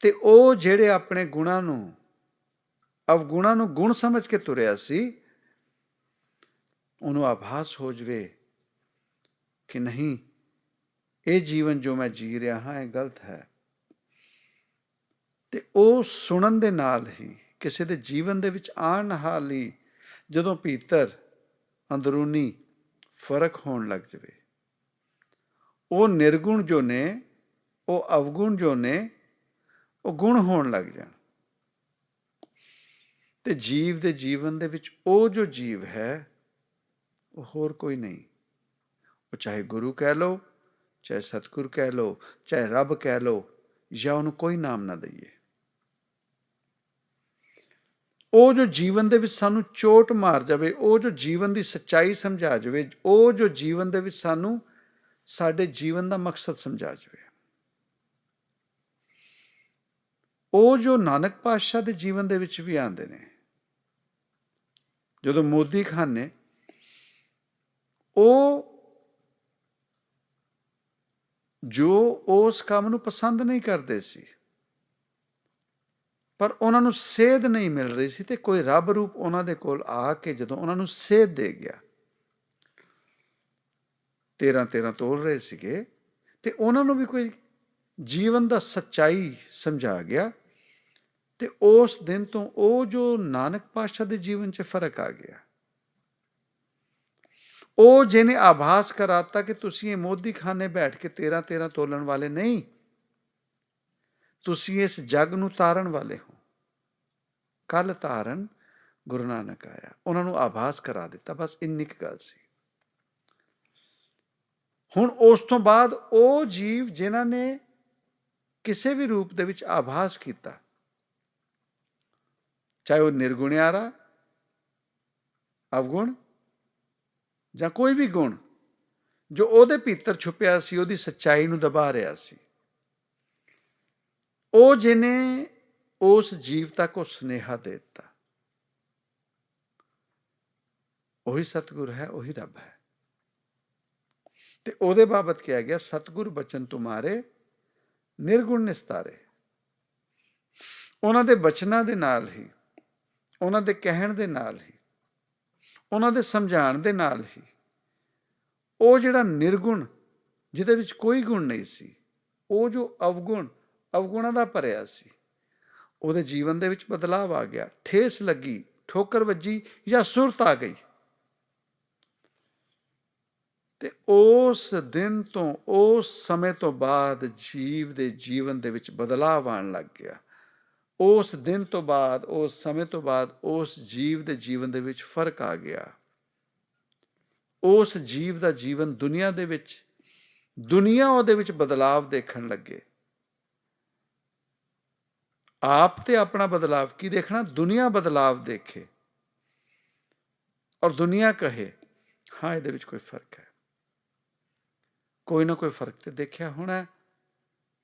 ਤੇ ਉਹ ਜਿਹੜੇ ਆਪਣੇ ਗੁਣਾਂ ਨੂੰ, ਅਵਗੁਣਾਂ ਨੂੰ ਗੁਣ ਸਮਝ ਕੇ ਤੁਰਿਆ ਸੀ, ਉਹਨੂੰ ਆਭਾਸ ਹੋ ਜਾਵੇ ਕਿ ਨਹੀਂ, ਇਹ ਜੀਵਨ ਜੋ ਮੈਂ ਜੀ ਰਿਹਾ ਹਾਂ ਇਹ ਗਲਤ ਹੈ, ਤੇ ਉਹ ਸੁਣਨ ਦੇ ਨਾਲ ਹੀ, ਕਿਸੇ ਦੇ ਜੀਵਨ ਦੇ ਵਿੱਚ ਆਉਣ ਨਾਲ ਹੀ ਜਦੋਂ ਭੀਤਰ ਅੰਦਰੂਨੀ ਫਰਕ ਹੋਣ ਲੱਗ ਜਾਵੇ, ਉਹ ਨਿਰਗੁਣ ਜੋ ਨੇ, ਉਹ ਅਵਗੁਣ ਜੋ ਨੇ, ਉਹ ਗੁਣ ਹੋਣ ਲੱਗ ਜਾਣ, ਤੇ ਜੀਵ ਦੇ ਜੀਵਨ ਦੇ ਵਿੱਚ ਉਹ ਜੋ ਜੀਵ ਹੈ ਉਹ ਹੋਰ ਕੋਈ ਨਹੀਂ। ਉਹ ਚਾਹੇ ਗੁਰੂ ਕਹਿ ਲਓ, ਚਾਹੇ ਸਤਿਗੁਰ ਕਹਿ ਲਓ, ਚਾਹੇ ਰੱਬ ਕਹਿ ਲਓ, ਜਾਂ ਉਹਨੂੰ ਕੋਈ ਨਾਮ ਨਾ ਦਈਏ, ਉਹ ਜੋ ਜੀਵਨ ਦੇ ਵਿੱਚ ਸਾਨੂੰ ਚੋਟ ਮਾਰ ਜਾਵੇ, ਉਹ ਜੋ ਜੀਵਨ ਦੀ ਸੱਚਾਈ ਸਮਝਾ ਜਾਵੇ, ਉਹ ਜੋ ਜੀਵਨ ਦੇ ਵਿੱਚ ਸਾਨੂੰ ਸਾਡੇ ਜੀਵਨ ਦਾ ਮਕਸਦ ਸਮਝਾ ਜਾਵੇ, ਉਹ ਜੋ ਨਾਨਕ ਪਾਤਸ਼ਾਹ ਦੇ ਜੀਵਨ ਦੇ ਵਿੱਚ ਵੀ ਆਉਂਦੇ ਨੇ। ਜਦੋਂ ਮੋਦੀ ਖਾਨ ਨੇ ਉਹ ਜੋ ਉਸ ਕੰਮ ਨੂੰ ਪਸੰਦ ਨਹੀਂ ਕਰਦੇ ਸੀ, ਪਰ ਉਹਨਾਂ ਨੂੰ ਸੇਧ ਨਹੀਂ ਮਿਲ ਰਹੀ ਸੀ, ਤੇ ਕੋਈ ਰੱਬ ਰੂਪ ਉਹਨਾਂ ਦੇ ਕੋਲ ਆ ਕੇ ਜਦੋਂ ਉਹਨਾਂ ਨੂੰ ਸੇਧ ਦੇ ਗਿਆ, 13 ਤੋਲ ਰਹੇ ਸੀਗੇ, ਤੇ ਉਹਨਾਂ ਨੂੰ ਵੀ ਕੋਈ ਜੀਵਨ ਦਾ ਸੱਚਾਈ ਸਮਝਾ ਗਿਆ, ਤੇ ਉਸ ਦਿਨ ਤੋਂ ਉਹ ਜੋ ਨਾਨਕ ਪਾਤਸ਼ਾਹ ਦੇ ਜੀਵਨ 'ਚ ਫਰਕ ਆ ਗਿਆ। ਉਹ ਜਿਹਨੇ ਆਭਾਸ ਕਰਾਤਾ ਕਿ ਤੁਸੀਂ ਇਹ ਮੋਦੀ ਖਾਨੇ ਬੈਠ ਕੇ 13 ਤੋਲਣ ਵਾਲੇ ਨਹੀਂ, ਤੁਸੀਂ ਇਸ ਜੱਗ ਨੂੰ ਤਾਰਨ ਵਾਲੇ ਹੋ। ਕੱਲ ਤਾਰਨ ਗੁਰੂ ਨਾਨਕ ਆਇਆ, ਉਹਨਾਂ ਨੂੰ ਆਭਾਸ ਕਰਾ ਦਿੱਤਾ, ਬਸ ਇੰਨੀ ਕੁ ਗੱਲ ਸੀ। ਹੁਣ ਉਸ ਤੋਂ ਬਾਅਦ ਉਹ ਜੀਵ ਜਿਨ੍ਹਾਂ ਨੇ ਕਿਸੇ ਵੀ ਰੂਪ ਦੇ ਵਿੱਚ ਆਭਾਸ ਕੀਤਾ, ਚਾਹੇ ਉਹ ਨਿਰਗੁਣਿਆਰਾ, ਅਵਗੁਣ, ਜਾਂ ਕੋਈ ਵੀ ਗੁਣ ਜੋ ਉਹਦੇ ਭੀਤਰ ਛੁਪਿਆ ਸੀ, ਉਹਦੀ ਸੱਚਾਈ ਨੂੰ ਦਬਾ ਰਿਹਾ ਸੀ, ਉਹ ਜਿਹਨੇ ਉਸ ਜੀਵ ਤੱਕ ਉਹ ਸੁਨੇਹਾ ਦੇ ਦਿੱਤਾ, ਉਹੀ ਸਤਿਗੁਰ ਹੈ, ਉਹੀ ਰੱਬ ਹੈ। ਤੇ ਉਹਦੇ ਬਾਬਤ ਕਿਹਾ ਗਿਆ, ਸਤਿਗੁਰ ਬਚਨ ਤੁਮਾਰੇ ਨਿਰਗੁਣ ਨਿਸਤਾਰੇ। ਉਹਨਾਂ ਦੇ ਬਚਨਾਂ ਦੇ ਨਾਲ ਹੀ, ਉਹਨਾਂ ਦੇ ਕਹਿਣ ਦੇ ਨਾਲ ਹੀ, ਉਹਨਾਂ ਦੇ ਸਮਝਾਉਣ ਦੇ ਨਾਲ ਹੀ, ਉਹ ਜਿਹੜਾ ਨਿਰਗੁਣ, ਜਿਹਦੇ ਵਿੱਚ ਕੋਈ ਗੁਣ ਨਹੀਂ ਸੀ, ਉਹ ਜੋ ਅਵਗੁਣ, ਅਵਗੁਣਾਂ ਦਾ ਭਰਿਆ ਸੀ, ਉਹਦੇ ਜੀਵਨ ਦੇ ਵਿੱਚ ਬਦਲਾਵ ਆ ਗਿਆ। ਠੇਸ ਲੱਗੀ, ਠੋਕਰ ਵੱਜੀ, ਜਾਂ ਸੁਰਤ ਆ ਗਈ, ਤੇ ਉਸ ਦਿਨ ਤੋਂ, ਉਸ ਸਮੇਂ ਤੋਂ ਬਾਅਦ ਜੀਵ ਦੇ ਜੀਵਨ ਦੇ ਵਿੱਚ ਬਦਲਾਵ ਆਉਣ ਲੱਗ ਗਿਆ। ਉਸ ਦਿਨ ਤੋਂ ਬਾਅਦ, ਉਸ ਸਮੇਂ ਤੋਂ ਬਾਅਦ ਉਸ ਜੀਵ ਦੇ ਜੀਵਨ ਦੇ ਵਿੱਚ ਫਰਕ ਆ ਗਿਆ। ਉਸ ਜੀਵ ਦਾ ਜੀਵਨ ਦੁਨੀਆ ਦੇ ਵਿੱਚ, ਦੁਨੀਆ ਉਹਦੇ ਵਿੱਚ ਬਦਲਾਵ ਦੇਖਣ ਲੱਗੇ। ਆਪ ਤੇ ਆਪਣਾ ਬਦਲਾਵ ਕੀ ਦੇਖਣਾ, ਦੁਨੀਆ ਬਦਲਾਵ ਦੇਖੇ, ਔਰ ਦੁਨੀਆ ਕਹੇ ਹਾਂ ਇਹਦੇ ਵਿੱਚ ਕੋਈ ਫਰਕ ਹੈ। ਕੋਈ ਨਾ ਕੋਈ ਫਰਕ ਤੇ ਦੇਖਿਆ ਹੋਣਾ।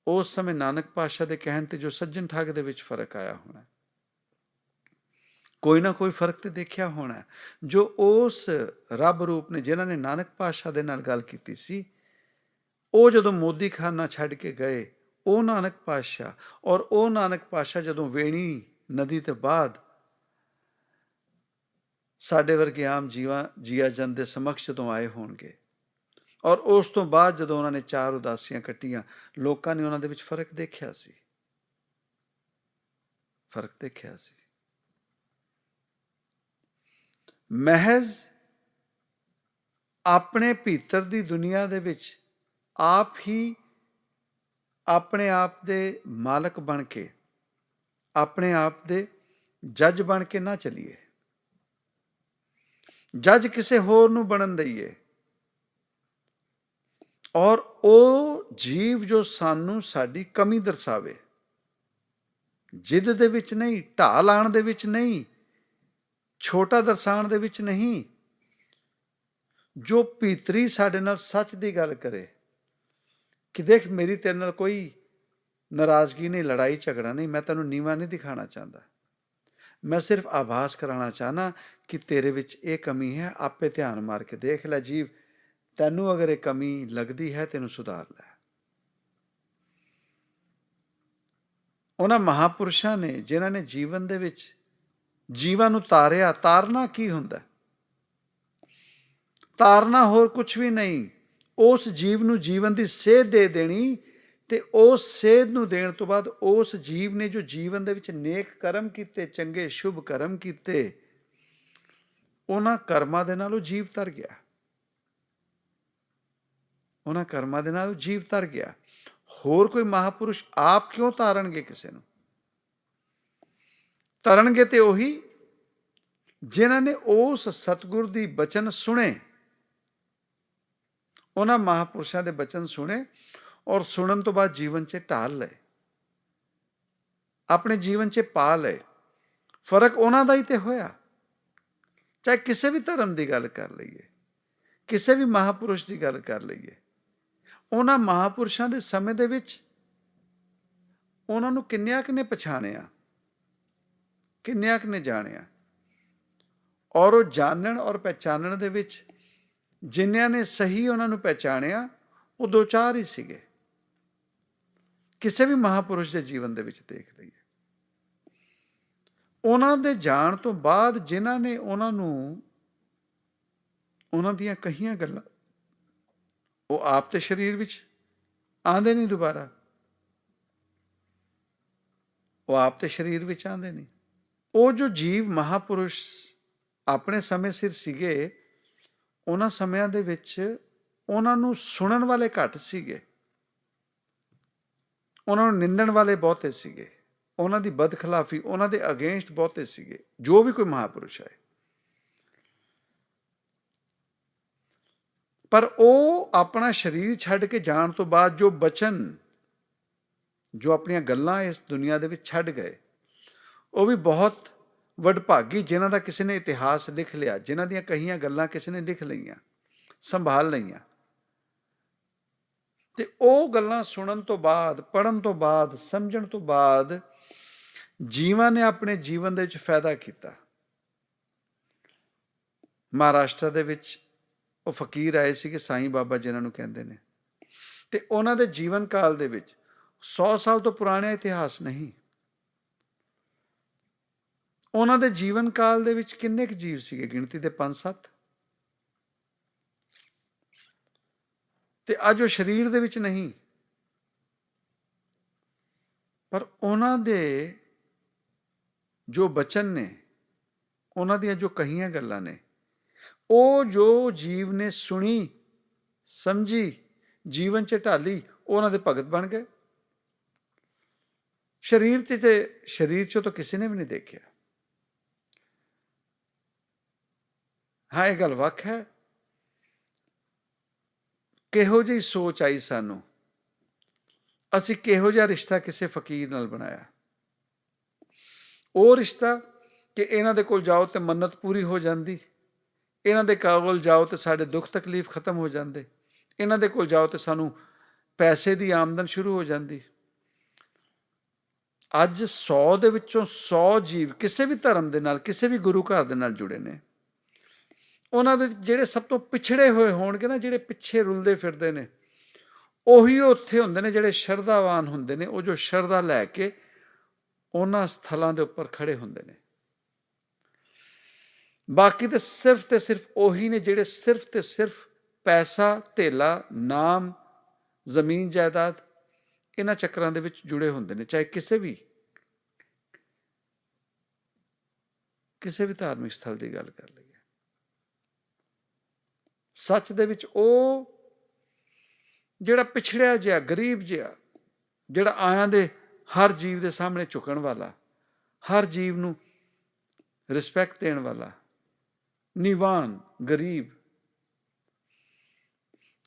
ਉਸ ਸਮੇਂ ਨਾਨਕ ਪਾਤਸ਼ਾਹ ਦੇ ਕਹਿਣ ਤੇ ਜੋ ਸੱਜਣ ਠੱਗ ਦੇ ਵਿੱਚ ਫਰਕ ਆਇਆ ਹੋਣਾ, ਕੋਈ ਨਾ ਕੋਈ ਫਰਕ ਤੇ ਦੇਖਿਆ ਹੋਣਾ। ਜੋ ਉਸ ਰੱਬ ਰੂਪ ਨੇ, ਜਿਨ੍ਹਾਂ ਨੇ ਨਾਨਕ ਪਾਤਸ਼ਾਹ ਦੇ ਨਾਲ ਗੱਲ ਕੀਤੀ ਸੀ, ਉਹ ਜਦੋਂ ਮੋਦੀ ਖਾਨਾ ਛੱਡ ਕੇ ਗਏ, ਉਹ ਨਾਨਕ ਪਾਤਸ਼ਾਹ, ਔਰ ਉਹ ਨਾਨਕ ਪਾਤਸ਼ਾਹ ਜਦੋਂ ਵੇਣੀ ਨਦੀ ਤੋਂ ਬਾਅਦ ਸਾਡੇ ਵਰਗੇ ਆਮ ਜੀਆ ਜਨ ਦੇ ਸਮਕਸ਼ ਜਦੋਂ ਆਏ ਹੋਣਗੇ, ਔਰ ਉਸ ਤੋਂ ਬਾਅਦ ਜਦੋਂ ਉਹਨਾਂ ਨੇ 4 ਉਦਾਸੀਆਂ ਕੱਟੀਆਂ, ਲੋਕਾਂ ਨੇ ਉਹਨਾਂ ਦੇ ਵਿੱਚ ਫਰਕ ਦੇਖਿਆ ਸੀ, ਫਰਕ ਦੇਖਿਆ ਸੀ। ਮਹਿਜ਼ ਆਪਣੇ ਭੀਤਰ ਦੀ ਦੁਨੀਆ ਦੇ ਵਿੱਚ ਆਪ ਹੀ ਆਪਣੇ ਆਪ ਦੇ ਮਾਲਕ ਬਣ ਕੇ, ਆਪਣੇ ਆਪ ਦੇ ਜੱਜ ਬਣ ਕੇ ਨਾ ਚੱਲੀਏ, ਜੱਜ ਕਿਸੇ ਹੋਰ ਨੂੰ ਬਣਨ ਦਈਏ। ਔਰ ਉਹ ਜੀਵ ਜੋ ਸਾਨੂੰ ਸਾਡੀ ਕਮੀ ਦਰਸਾਵੇ, ਜਿੱਦ ਦੇ ਵਿੱਚ ਨਹੀਂ, ਢਾਹ ਲਾਉਣ ਦੇ ਵਿੱਚ ਨਹੀਂ, ਛੋਟਾ ਦਰਸਾਉਣ ਦੇ ਵਿੱਚ ਨਹੀਂ, ਜੋ ਭੀਤਰੀ ਸਾਡੇ ਨਾਲ ਸੱਚ ਦੀ ਗੱਲ ਕਰੇ ਕਿ ਦੇਖ ਮੇਰੀ ਤੇਰੇ ਨਾਲ ਕੋਈ ਨਾਰਾਜ਼ਗੀ ਨਹੀਂ, ਲੜਾਈ ਝਗੜਾ ਨਹੀਂ, ਮੈਂ ਤੈਨੂੰ ਨੀਵਾਂ ਨਹੀਂ ਦਿਖਾਉਣਾ ਚਾਹੁੰਦਾ, ਮੈਂ ਸਿਰਫ ਆਭਾਸ ਕਰਾਉਣਾ ਚਾਹੁੰਦਾ ਕਿ ਤੇਰੇ ਵਿੱਚ ਇਹ ਕਮੀ ਹੈ, ਆਪੇ ਧਿਆਨ ਮਾਰ ਕੇ ਦੇਖ ਲੈ ਜੀਵ, ਤੈਨੂੰ ਅਗਰ ਇਹ ਕਮੀ ਲੱਗਦੀ ਹੈ ਤੈਨੂੰ ਸੁਧਾਰ ਲੈ। ਉਹਨਾਂ ਮਹਾਂਪੁਰਸ਼ਾਂ ਨੇ ਜਿਨ੍ਹਾਂ ਨੇ ਜੀਵਨ ਦੇ ਵਿੱਚ ਜੀਵਾਂ ਨੂੰ ਤਾਰਿਆ। ਤਾਰਨਾ ਕੀ ਹੁੰਦਾ? ਤਾਰਨਾ ਹੋਰ ਕੁਛ ਵੀ ਨਹੀਂ, ਉਸ ਜੀਵ ਨੂੰ ਜੀਵਨ ਦੀ ਸੇਧ ਦੇ ਦੇਣੀ, ਤੇ ਉਸ ਸੇਧ ਨੂੰ ਦੇਣ ਤੋਂ ਬਾਅਦ ਉਸ ਜੀਵ ਨੇ ਜੋ ਜੀਵਨ ਦੇ ਵਿੱਚ ਨੇਕ ਕਰਮ ਕੀਤੇ, ਚੰਗੇ ਸ਼ੁਭ ਕਰਮ ਕੀਤੇ, ਉਹਨਾਂ ਕਰਮਾਂ ਦੇ ਨਾਲ ਉਹ ਜੀਵ ਤਰ ਗਿਆ। ਉਹਨਾਂ ਕਰਮਾਂ ਦੇ ਨਾਲ ਉਹ ਜੀਵ ਤਰ ਗਿਆ। ਹੋਰ ਕੋਈ ਮਹਾਂਪੁਰਸ਼ ਆਪ ਕਿਉਂ ਤਾਰਨਗੇ ਕਿਸੇ ਨੂੰ? ਤਰਨਗੇ ਤੇ ਉਹੀ ਜਿਨ੍ਹਾਂ ਨੇ ਉਸ ਸਤਿਗੁਰ ਦੀ ਬਚਨ ਸੁਣੇ, ਉਹਨਾਂ ਮਹਾਂਪੁਰਸ਼ਾਂ ਦੇ ਬਚਨ ਸੁਣੇ ਔਰ ਸੁਣਨ ਤੋਂ ਬਾਅਦ ਜੀਵਨ 'ਚ ਢਾਲ ਲਏ, ਆਪਣੇ ਜੀਵਨ 'ਚ ਪਾ ਲਏ। ਫਰਕ ਉਹਨਾਂ ਦਾ ਹੀ ਤੇ ਹੋਇਆ। ਚਾਹੇ ਕਿਸੇ ਵੀ ਧਰਮ ਦੀ ਗੱਲ ਕਰ ਲਈਏ, ਕਿਸੇ ਵੀ ਮਹਾਂਪੁਰਸ਼ ਦੀ ਗੱਲ ਕਰ ਲਈਏ, ਉਹਨਾਂ ਮਹਾਂਪੁਰਸ਼ਾਂ ਦੇ ਸਮੇਂ ਦੇ ਵਿੱਚ ਉਹਨਾਂ ਨੂੰ ਕਿੰਨਿਆਂ ਕੁ ਨੇ ਪਛਾਣਿਆ, ਕਿੰਨਿਆਂ ਕੁ ਨੇ ਜਾਣਿਆ। ਔਰ ਉਹ ਜਾਣਨ ਔਰ ਪਹਿਚਾਨਣ ਦੇ ਵਿੱਚ ਜਿਨ੍ਹਾਂ ਨੇ ਸਹੀ ਉਹਨਾਂ ਨੂੰ ਪਹਿਚਾਣਿਆ, ਉਹ 2-4 ਹੀ ਸੀਗੇ। ਕਿਸੇ ਵੀ ਮਹਾਂਪੁਰਸ਼ ਦੇ ਜੀਵਨ ਦੇ ਵਿੱਚ ਦੇਖ ਲਈਏ, ਉਹਨਾਂ ਦੇ ਜਾਣ ਤੋਂ ਬਾਅਦ ਜਿਨ੍ਹਾਂ ਨੇ ਉਹਨਾਂ ਨੂੰ, ਉਹਨਾਂ ਦੀਆਂ ਕਹੀਆਂ ਗੱਲਾਂ, ਉਹ ਆਪ ਤੇ ਸਰੀਰ ਵਿੱਚ ਆਉਂਦੇ ਨਹੀਂ ਦੁਬਾਰਾ, ਉਹ ਆਪ ਤੇ ਸਰੀਰ ਵਿੱਚ ਆਉਂਦੇ ਨਹੀਂ। ਉਹ ਜੋ ਜੀਵ ਮਹਾਂਪੁਰਸ਼ ਆਪਣੇ ਸਮੇਂ ਸਿਰ ਸੀਗੇ, ਉਹਨਾਂ ਸਮਿਆਂ ਦੇ ਵਿੱਚ ਉਹਨਾਂ ਨੂੰ ਸੁਣਨ ਵਾਲੇ ਘੱਟ ਸੀਗੇ, ਉਹਨਾਂ ਨੂੰ ਨਿੰਦਣ ਵਾਲੇ ਬਹੁਤੇ ਸੀਗੇ, ਉਹਨਾਂ ਦੀ ਬਦਖਿਲਾਫੀ, ਉਹਨਾਂ ਦੇ ਅਗੇਂਸਟ ਬਹੁਤੇ ਸੀਗੇ, ਜੋ ਵੀ ਕੋਈ ਮਹਾਂਪੁਰਸ਼ ਹੈ। ਪਰ ਉਹ ਆਪਣਾ ਸਰੀਰ ਛੱਡ ਕੇ ਜਾਣ ਤੋਂ ਬਾਅਦ ਜੋ ਬਚਨ, ਜੋ ਆਪਣੀਆਂ ਗੱਲਾਂ ਇਸ ਦੁਨੀਆ ਦੇ ਵਿੱਚ ਛੱਡ ਗਏ, ਉਹ ਵੀ ਬਹੁਤ ਵਡਭਾਗੀ, ਜਿਨ੍ਹਾਂ ਦਾ ਕਿਸੇ ਨੇ ਇਤਿਹਾਸ ਲਿਖ ਲਿਆ, ਜਿਨ੍ਹਾਂ ਦੀਆਂ ਕਹੀਆਂ ਗੱਲਾਂ ਕਿਸੇ ਨੇ ਲਿਖ ਲਈਆਂ, ਸੰਭਾਲ ਲਈਆਂ। ਤੇ ਉਹ ਗੱਲਾਂ ਸੁਣਨ ਤੋਂ ਬਾਅਦ, ਪੜ੍ਹਨ ਤੋਂ ਬਾਅਦ, ਸਮਝਣ ਤੋਂ ਬਾਅਦ ਜੀਵਾਂ ਨੇ ਆਪਣੇ ਜੀਵਨ ਦੇ ਵਿੱਚ ਫਾਇਦਾ ਕੀਤਾ। ਮਹਾਰਾਸ਼ਟਰ ਦੇ ਵਿੱਚ ਉਹ ਫਕੀਰ ਆਏ ਸੀਗੇ, ਸਾਈਂ ਬਾਬਾ ਜਿਨ੍ਹਾਂ ਨੂੰ ਕਹਿੰਦੇ ਨੇ, ਤੇ ਉਹਨਾਂ ਦੇ ਜੀਵਨ ਕਾਲ ਦੇ ਵਿੱਚ 100 ਸਾਲ ਤੋਂ ਪੁਰਾਣਾ ਇਤਿਹਾਸ ਨਹੀਂ, ਉਹਨਾਂ ਦੇ ਜੀਵਨ ਕਾਲ ਦੇ ਵਿੱਚ ਕਿੰਨੇ ਕੁ ਜੀਵ ਸੀਗੇ? ਗਿਣਤੀ ਦੇ 5-7। ਤੇ ਅੱਜ ਉਹ ਸਰੀਰ ਦੇ ਵਿੱਚ ਨਹੀਂ, ਪਰ ਉਹਨਾਂ ਦੇ ਜੋ ਬਚਨ ਨੇ, ਉਹਨਾਂ ਦੀਆਂ ਜੋ ਕਹੀਆਂ ਗੱਲਾਂ ਨੇ, ਉਹ ਜੋ ਜੀਵ ਨੇ ਸੁਣੀ, ਸਮਝੀ, ਜੀਵਨ 'ਚ ਢਾਲੀ, ਉਹਨਾਂ ਦੇ ਭਗਤ ਬਣ ਗਏ। ਸਰੀਰ 'ਚ ਤਾਂ ਕਿਸੇ ਨੇ ਵੀ ਨਹੀਂ ਦੇਖਿਆ। ਹਾਂ, ਇਹ ਗੱਲ ਵੱਖ ਹੈ ਕਿਹੋ ਜਿਹੀ ਸੋਚ ਆਈ ਸਾਨੂੰ, ਅਸੀਂ ਕਿਹੋ ਜਿਹਾ ਰਿਸ਼ਤਾ ਕਿਸੇ ਫਕੀਰ ਨਾਲ ਬਣਾਇਆ। ਉਹ ਰਿਸ਼ਤਾ ਕਿ ਇਹਨਾਂ ਦੇ ਕੋਲ ਜਾਓ ਤੇ ਮੰਨਤ ਪੂਰੀ ਹੋ ਜਾਂਦੀ, ਇਹਨਾਂ ਦੇ ਕੋਲ ਜਾਓ ਤੇ ਸਾਡੇ ਦੁੱਖ ਤਕਲੀਫ ਖਤਮ ਹੋ ਜਾਂਦੇ, ਇਹਨਾਂ ਦੇ ਕੋਲ ਜਾਓ ਤੇ ਸਾਨੂੰ ਪੈਸੇ ਦੀ ਆਮਦਨ ਸ਼ੁਰੂ ਹੋ ਜਾਂਦੀ। ਅੱਜ 100 ਦੇ ਵਿੱਚੋਂ 100 ਜੀਵ ਕਿਸੇ ਵੀ ਧਰਮ ਦੇ ਨਾਲ, ਕਿਸੇ ਵੀ ਗੁਰੂ ਘਰ ਦੇ ਨਾਲ ਜੁੜੇ ਨੇ। ਉਹਨਾਂ ਵਿੱਚ ਜਿਹੜੇ ਸਭ ਤੋਂ ਪਿਛੜੇ ਹੋਏ ਹੋਣਗੇ ਨਾ, ਜਿਹੜੇ ਪਿੱਛੇ ਰੁਲਦੇ ਫਿਰਦੇ ਨੇ, ਉਹੀ ਉੱਥੇ ਹੁੰਦੇ ਨੇ ਜਿਹੜੇ ਸ਼ਰਧਾਵਾਨ ਹੁੰਦੇ ਨੇ, ਉਹ ਜੋ ਸ਼ਰਧਾ ਲੈ ਕੇ ਉਹਨਾਂ ਸਥਲਾਂ ਦੇ ਉੱਪਰ ਖੜੇ ਹੁੰਦੇ ਨੇ। ਬਾਕੀ ਤੇ ਸਿਰਫ ਉਹੀ ਨੇ ਜਿਹੜੇ ਸਿਰਫ ਤੇ ਸਿਰਫ ਪੈਸਾ, ਧੇਲਾ, ਨਾਮ, ਜ਼ਮੀਨ ਜਾਇਦਾਦ, ਇਹਨਾਂ ਚੱਕਰਾਂ ਦੇ ਵਿੱਚ ਜੁੜੇ ਹੁੰਦੇ ਨੇ। ਚਾਹੇ ਕਿਸੇ ਵੀ ਧਾਰਮਿਕ ਸਥਲ ਦੀ ਗੱਲ ਕਰ ਲਈਏ, ਸੱਚ ਦੇ ਵਿੱਚ ਉਹ ਜਿਹੜਾ ਪਿਛੜਿਆ ਜਿਹਾ, ਗਰੀਬ ਜਿਹਾ, ਜਿਹੜਾ ਆਇਆਂ ਦੇ ਹਰ ਜੀਵ ਦੇ ਸਾਹਮਣੇ ਝੁਕਣ ਵਾਲਾ, ਹਰ ਜੀਵ ਨੂੰ ਰਿਸਪੈਕਟ ਦੇਣ ਵਾਲਾ, ਨਿਵਾਨ, ਗਰੀਬ,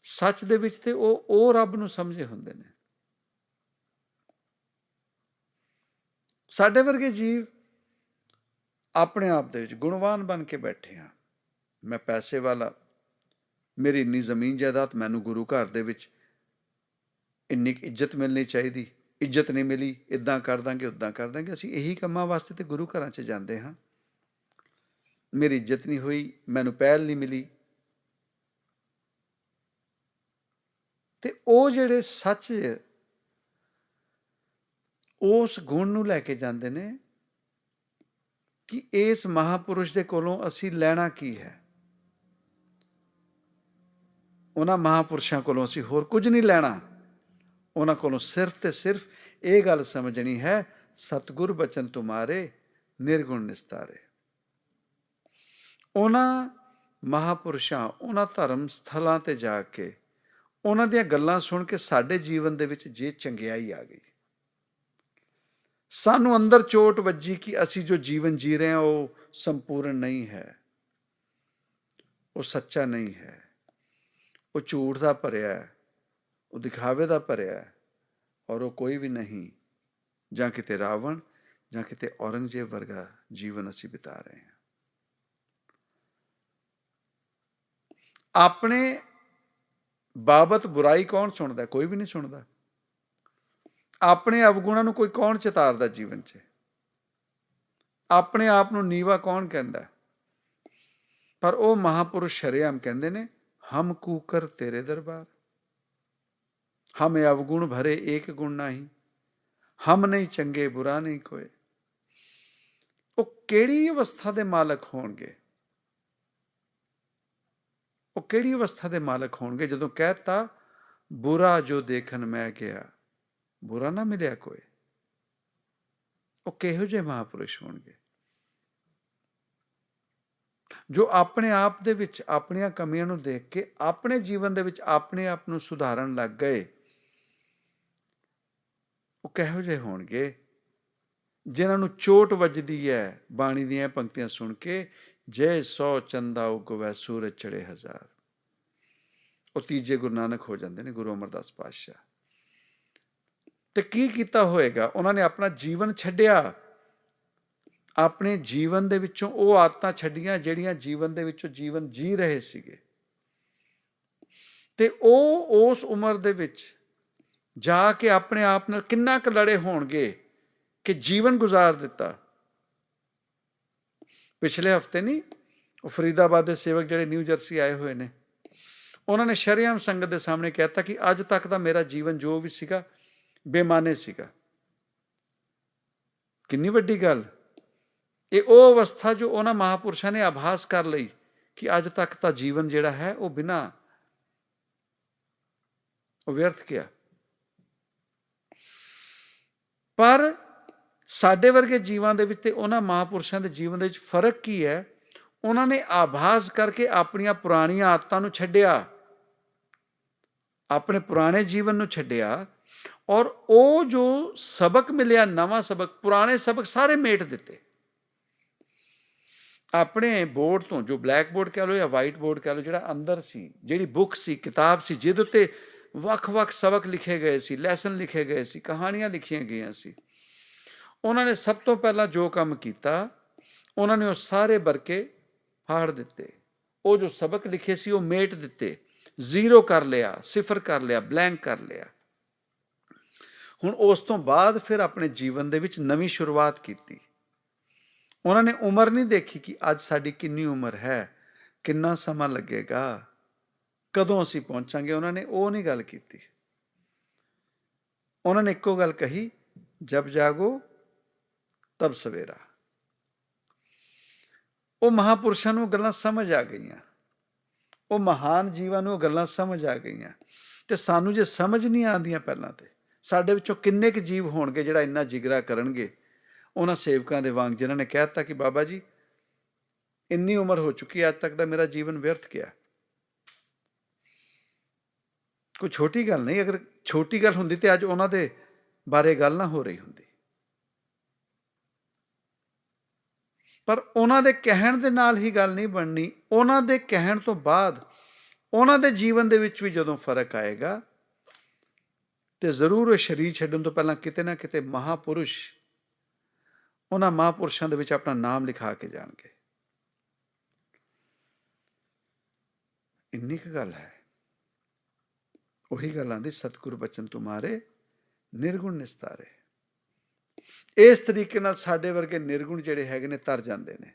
ਸੱਚ ਦੇ ਵਿੱਚ ਤੇ ਉਹ ਰੱਬ ਨੂੰ ਸਮਝੇ ਹੁੰਦੇ ਨੇ। ਸਾਡੇ ਵਰਗੇ ਜੀਵ ਆਪਣੇ ਆਪ ਦੇ ਵਿੱਚ ਗੁਣਵਾਨ ਬਣ ਕੇ ਬੈਠੇ ਹਾਂ। ਮੈਂ ਪੈਸੇ ਵਾਲਾ, ਮੇਰੀ ਇੰਨੀ ਜ਼ਮੀਨ ਜਾਇਦਾਦ, ਮੈਨੂੰ ਗੁਰੂ ਘਰ ਦੇ ਵਿੱਚ ਇੰਨੀ ਕੁ ਇੱਜ਼ਤ ਮਿਲਣੀ ਚਾਹੀਦੀ, ਇੱਜ਼ਤ ਨਹੀਂ ਮਿਲੀ, ਇੱਦਾਂ ਕਰ ਦਾਂਗੇ, ਉੱਦਾਂ ਕਰ ਦਾਂਗੇ। ਅਸੀਂ ਇਹੀ ਕੰਮਾਂ ਵਾਸਤੇ ਤੇ ਗੁਰੂ ਘਰਾਂ 'ਚ ਜਾਂਦੇ ਹਾਂ। ਮੇਰੀ ਇੱਜ਼ਤ ਨਹੀਂ ਹੋਈ, ਮੈਨੂੰ ਪਹਿਲ ਨਹੀਂ ਮਿਲੀ। ਤੇ ਉਹ ਜਿਹੜੇ ਸੱਚ ਉਸ ਗੁਣ ਨੂੰ ਲੈ ਕੇ ਜਾਂਦੇ ਨੇ ਕਿ ਇਸ ਮਹਾਂਪੁਰਸ਼ ਦੇ ਕੋਲੋਂ ਅਸੀਂ ਲੈਣਾ ਕੀ ਹੈ। ਉਹਨਾਂ ਮਹਾਂਪੁਰਸ਼ਾਂ ਕੋਲੋਂ ਅਸੀਂ ਹੋਰ ਕੁਝ ਨਹੀਂ ਲੈਣਾ। ਉਹਨਾਂ ਕੋਲੋਂ ਸਿਰਫ ਤੇ ਸਿਰਫ ਇਹ ਗੱਲ ਸਮਝਣੀ ਹੈ, ਸਤਿਗੁਰ ਬਚਨ ਤੁਮਾਰੇ ਨਿਰਗੁਣ ਨਿਸਤਾਰੇ। ਉਹਨਾਂ ਮਹਾਂਪੁਰਸ਼ਾਂ, ਉਹਨਾਂ ਧਰਮ ਸਥਲਾਂ 'ਤੇ ਜਾ ਕੇ ਉਹਨਾਂ ਦੀਆਂ ਗੱਲਾਂ ਸੁਣ ਕੇ ਸਾਡੇ ਜੀਵਨ ਦੇ ਵਿੱਚ ਜੇ ਚੰਗਿਆਈ ਆ ਗਈ, ਸਾਨੂੰ ਅੰਦਰ ਚੋਟ ਵੱਜੀ ਕਿ ਅਸੀਂ ਜੋ ਜੀਵਨ ਜੀ ਰਹੇ ਹਾਂ ਉਹ ਸੰਪੂਰਨ ਨਹੀਂ ਹੈ, ਉਹ ਸੱਚਾ ਨਹੀਂ ਹੈ, ਉਹ ਝੂਠ ਦਾ ਭਰਿਆ ਹੈ, ਉਹ ਦਿਖਾਵੇ ਦਾ ਭਰਿਆ ਹੈ, ਔਰ ਉਹ ਕੋਈ ਵੀ ਨਹੀਂ, ਜਾਂ ਕਿਤੇ ਰਾਵਣ ਜਾਂ ਕਿਤੇ ਔਰੰਗਜ਼ੇਬ ਵਰਗਾ ਜੀਵਨ ਅਸੀਂ ਬਿਤਾ ਰਹੇ ਹਾਂ। ਆਪਣੇ ਬਾਬਤ ਬੁਰਾਈ ਕੌਣ ਸੁਣਦਾ? ਕੋਈ ਵੀ ਨਹੀਂ ਸੁਣਦਾ। ਆਪਣੇ ਅਵਗੁਣਾਂ ਨੂੰ ਕੋਈ ਕੌਣ ਚਿਤਾਰਦਾ ਜੀਵਨ 'ਚ? ਆਪਣੇ ਆਪ ਨੂੰ ਨੀਵਾ ਕੌਣ ਕਹਿੰਦਾ? ਪਰ ਉਹ ਮਹਾਂਪੁਰਸ਼ ਸ਼ਰੇਆਮ ਕਹਿੰਦੇ ਨੇ, ਹਮ ਕੂਕਰ ਤੇਰੇ ਦਰਬਾਰ, ਹਮ ਅਵਗੁਣ ਭਰੇ ਏਕ ਗੁਣ ਨਹੀਂ, ਹਮ ਨਹੀਂ ਚੰਗੇ ਬੁਰਾ ਨਹੀਂ ਕੋਏ। ਉਹ ਕਿਹੜੀ ਅਵਸਥਾ ਦੇ ਮਾਲਕ ਹੋਣਗੇ? ਉਹ ਕਿਹੜੀ ਅਵਸਥਾ ਦੇ ਮਾਲਕ ਹੋਣਗੇ ਜਦੋਂ ਕਹਿਤਾ ਬੁਰਾ ਜੋ ਦੇਖਣ ਮੈਂ ਗਿਆ, ਬੁਰਾ ਨਾ ਮਿਲਿਆ ਕੋਈ? ਉਹ ਕਿਹੋ ਜਿਹੇ ਮਹਾਂਪੁਰਸ਼ ਹੋਣਗੇ ਜੋ ਆਪਣੇ ਆਪ ਦੇ ਵਿੱਚ ਆਪਣੀਆਂ ਕਮੀਆਂ ਨੂੰ ਦੇਖ ਕੇ ਆਪਣੇ ਜੀਵਨ ਦੇ ਵਿੱਚ ਆਪਣੇ ਆਪ ਨੂੰ ਸੁਧਾਰਨ ਲੱਗ ਗਏ? ਉਹ ਕਿਹੋ ਜਿਹੇ ਹੋਣਗੇ ਜਿਨ੍ਹਾਂ ਨੂੰ ਚੋਟ ਵੱਜਦੀ ਹੈ ਬਾਣੀ ਦੀਆਂ ਪੰਕਤੀਆਂ ਸੁਣ ਕੇ, ਜੇ 100 ਚੰਦਾ ਉਗਵੈ ਸੂਰਜ ਚੜੇ ਹਜ਼ਾਰ। ਉਹ ਤੀਜੇ ਗੁਰੂ ਨਾਨਕ ਹੋ ਜਾਂਦੇ ਨੇ, ਗੁਰੂ ਅਮਰਦਾਸ ਪਾਤਸ਼ਾਹ। ਤੇ ਕੀ ਕੀਤਾ ਹੋਏਗਾ? ਉਹਨਾਂ ਨੇ ਆਪਣਾ ਜੀਵਨ ਛੱਡਿਆ, ਆਪਣੇ ਜੀਵਨ ਦੇ ਵਿੱਚੋਂ ਉਹ ਆਦਤਾਂ ਛੱਡੀਆਂ ਜਿਹੜੀਆਂ ਜੀਵਨ ਦੇ ਵਿੱਚੋਂ ਜੀਵਨ ਜੀ ਰਹੇ ਸੀਗੇ। ਤੇ ਉਹ ਉਸ ਉਮਰ ਦੇ ਵਿੱਚ ਜਾ ਕੇ ਆਪਣੇ ਆਪ ਨਾਲ ਕਿੰਨਾ ਕੁ ਲੜੇ ਹੋਣਗੇ ਕਿ ਜੀਵਨ ਗੁਜ਼ਾਰ ਦਿੱਤਾ। ਪਿਛਲੇ ਹਫ਼ਤੇ ਨਹੀਂ, ਉਹ ਫਰੀਦਾਬਾਦ ਦੇ ਸੇਵਕ ਜਿਹੜੇ ਨਿਊ ਜਰਸੀ ਆਏ ਹੋਏ ਨੇ, ਉਹਨਾਂ ਨੇ ਸ਼ਰੇਆਮ ਸੰਗਤ ਦੇ ਸਾਹਮਣੇ ਕਹਿਤਾ ਕਿ ਅੱਜ ਤੱਕ ਦਾ ਮੇਰਾ ਜੀਵਨ ਜੋ ਵੀ ਸੀਗਾ ਬੇਮਾਨੇ ਸੀਗਾ। ਕਿੰਨੀ ਵੱਡੀ ਗੱਲ! ਇਹ ਉਹ ਅਵਸਥਾ ਜੋ ਉਹਨਾਂ ਮਹਾਂਪੁਰਸ਼ਾਂ ਨੇ ਆਭਾਸ ਕਰ ਲਈ ਕਿ ਅੱਜ ਤੱਕ ਦਾ ਜੀਵਨ ਜਿਹੜਾ ਹੈ ਉਹ ਬਿਨਾਂ, ਉਹ ਵਿਅਰਥ ਗਿਆ। ਪਰ ਸਾਡੇ ਵਰਗੇ ਜੀਵਾਂ ਦੇ ਵਿੱਚ ਤੇ ਉਹਨਾਂ ਮਹਾਂਪੁਰਸ਼ਾਂ ਦੇ ਜੀਵਨ ਦੇ ਵਿੱਚ ਫਰਕ ਕੀ ਹੈ? ਉਹਨਾਂ ਨੇ ਆਭਾਸ ਕਰਕੇ ਆਪਣੀਆਂ ਪੁਰਾਣੀਆਂ ਆਦਤਾਂ ਨੂੰ ਛੱਡਿਆ, ਆਪਣੇ ਪੁਰਾਣੇ ਜੀਵਨ ਨੂੰ ਛੱਡਿਆ, ਔਰ ਉਹ ਜੋ ਸਬਕ ਮਿਲਿਆ, ਨਵਾਂ ਸਬਕ, ਪੁਰਾਣੇ ਸਬਕ ਸਾਰੇ ਮੇਟ ਦਿੱਤੇ। ਆਪਣੇ ਬੋਰਡ ਤੋਂ, ਜੋ ਬਲੈਕ ਬੋਰਡ ਕਹਿ ਲਓ ਜਾਂ ਵਾਈਟ ਬੋਰਡ ਕਹਿ ਲਓ, ਜਿਹੜਾ ਅੰਦਰ ਸੀ, ਜਿਹੜੀ ਬੁੱਕ ਸੀ, ਕਿਤਾਬ ਸੀ, ਜਿਹਦੇ ਉੱਤੇ ਵੱਖ-ਵੱਖ ਸਬਕ ਲਿਖੇ ਗਏ ਸੀ, ਲੈਸਨ ਲਿਖੇ ਗਏ ਸੀ, ਕਹਾਣੀਆਂ ਲਿਖੀਆਂ ਗਈਆਂ ਸੀ, ਉਹਨਾਂ ਨੇ ਸਭ ਤੋਂ ਪਹਿਲਾਂ ਜੋ ਕੰਮ ਕੀਤਾ, ਉਹਨਾਂ ਨੇ ਉਹ ਸਾਰੇ ਵਰਕੇ ਫਾੜ ਦਿੱਤੇ। ਉਹ ਜੋ ਸਬਕ ਲਿਖੇ ਸੀ ਉਹ ਮੇਟ ਦਿੱਤੇ, ਜ਼ੀਰੋ ਕਰ ਲਿਆ, ਸਿਫਰ ਕਰ ਲਿਆ, ਬਲੈਂਕ ਕਰ ਲਿਆ। ਹੁਣ ਉਸ ਤੋਂ ਬਾਅਦ ਫਿਰ ਆਪਣੇ ਜੀਵਨ ਦੇ ਵਿੱਚ ਨਵੀਂ ਸ਼ੁਰੂਆਤ ਕੀਤੀ। ਉਹਨਾਂ ਨੇ ਉਮਰ ਨਹੀਂ ਦੇਖੀ ਕਿ ਅੱਜ ਸਾਡੀ ਕਿੰਨੀ ਉਮਰ ਹੈ, ਕਿੰਨਾ ਸਮਾਂ ਲੱਗੇਗਾ, ਕਦੋਂ ਅਸੀਂ ਪਹੁੰਚਾਂਗੇ। ਉਹਨਾਂ ਨੇ ਉਹ ਨਹੀਂ ਗੱਲ ਕੀਤੀ। ਉਹਨਾਂ ਨੇ ਇੱਕੋ ਗੱਲ ਕਹੀ, ਜਬ ਜਾਗੋ ਤਬ ਸਵੇਰਾ। ਉਹ ਮਹਾਂਪੁਰਸ਼ਾਂ ਨੂੰ ਗੱਲਾਂ ਸਮਝ ਆ ਗਈਆਂ, ਉਹ ਮਹਾਨ ਜੀਵਾਂ ਨੂੰ ਗੱਲਾਂ ਸਮਝ ਆ ਗਈਆਂ। ਤੇ ਸਾਨੂੰ ਜੇ ਸਮਝ ਨਹੀਂ ਆਉਂਦੀਆਂ ਪਹਿਲਾਂ, ਤੇ ਸਾਡੇ ਵਿੱਚੋਂ ਕਿੰਨੇ ਕੁ ਜੀਵ ਹੋਣਗੇ ਜਿਹੜਾ ਇੰਨਾ ਜਿਗਰਾ ਕਰਨਗੇ ਉਹਨਾਂ ਸੇਵਕਾਂ ਦੇ ਵਾਂਗ, ਜਿਨ੍ਹਾਂ ਨੇ ਕਹਿ ਦਿੱਤਾ ਕਿ ਬਾਬਾ ਜੀ ਇੰਨੀ ਉਮਰ ਹੋ ਚੁੱਕੀ, ਅੱਜ ਤੱਕ ਦਾ ਮੇਰਾ ਜੀਵਨ ਵਿਅਰਥ ਗਿਆ। ਕੋਈ ਛੋਟੀ ਗੱਲ ਨਹੀਂ। ਅਗਰ ਛੋਟੀ ਗੱਲ ਹੁੰਦੀ ਤੇ ਅੱਜ ਉਹਨਾਂ ਦੇ ਬਾਰੇ ਗੱਲ ਨਾ ਹੋ ਰਹੀ ਹੁੰਦੀ। ਪਰ ਉਹਨਾਂ ਦੇ ਕਹਿਣ ਦੇ ਨਾਲ ਹੀ ਗੱਲ ਨਹੀਂ ਬਣਨੀ। ਉਹਨਾਂ ਦੇ ਕਹਿਣ ਤੋਂ ਬਾਅਦ ਉਹਨਾਂ ਦੇ ਜੀਵਨ ਦੇ ਵਿੱਚ ਵੀ ਜਦੋਂ ਫਰਕ ਆਏਗਾ ਤੇ ਜ਼ਰੂਰ ਉਹ ਸਰੀਰ ਛੱਡਣ ਤੋਂ ਪਹਿਲਾਂ ਕਿਤੇ ਨਾ ਕਿਤੇ ਮਹਾਂਪੁਰਸ਼ ਉਹਨਾਂ ਮਹਾਂਪੁਰਸ਼ਾਂ ਦੇ ਵਿੱਚ ਆਪਣਾ ਨਾਮ ਲਿਖਾ ਕੇ ਜਾਣਗੇ। ਇੰਨੀ ਕੁ ਗੱਲ ਹੈ। ਉਹੀ ਗੱਲ ਆਉਂਦੀ, ਸਤਿਗੁਰ ਬਚਨ ਤੁਮਾਰੇ ਨਿਰਗੁਣ ਨਿਸਤਾਰੇ। ਇਸ ਤਰੀਕੇ ਨਾਲ ਸਾਡੇ ਵਰਗੇ ਨਿਰਗੁਣ ਜਿਹੜੇ ਹੈਗੇ ਨੇ ਤਰ ਜਾਂਦੇ ਨੇ।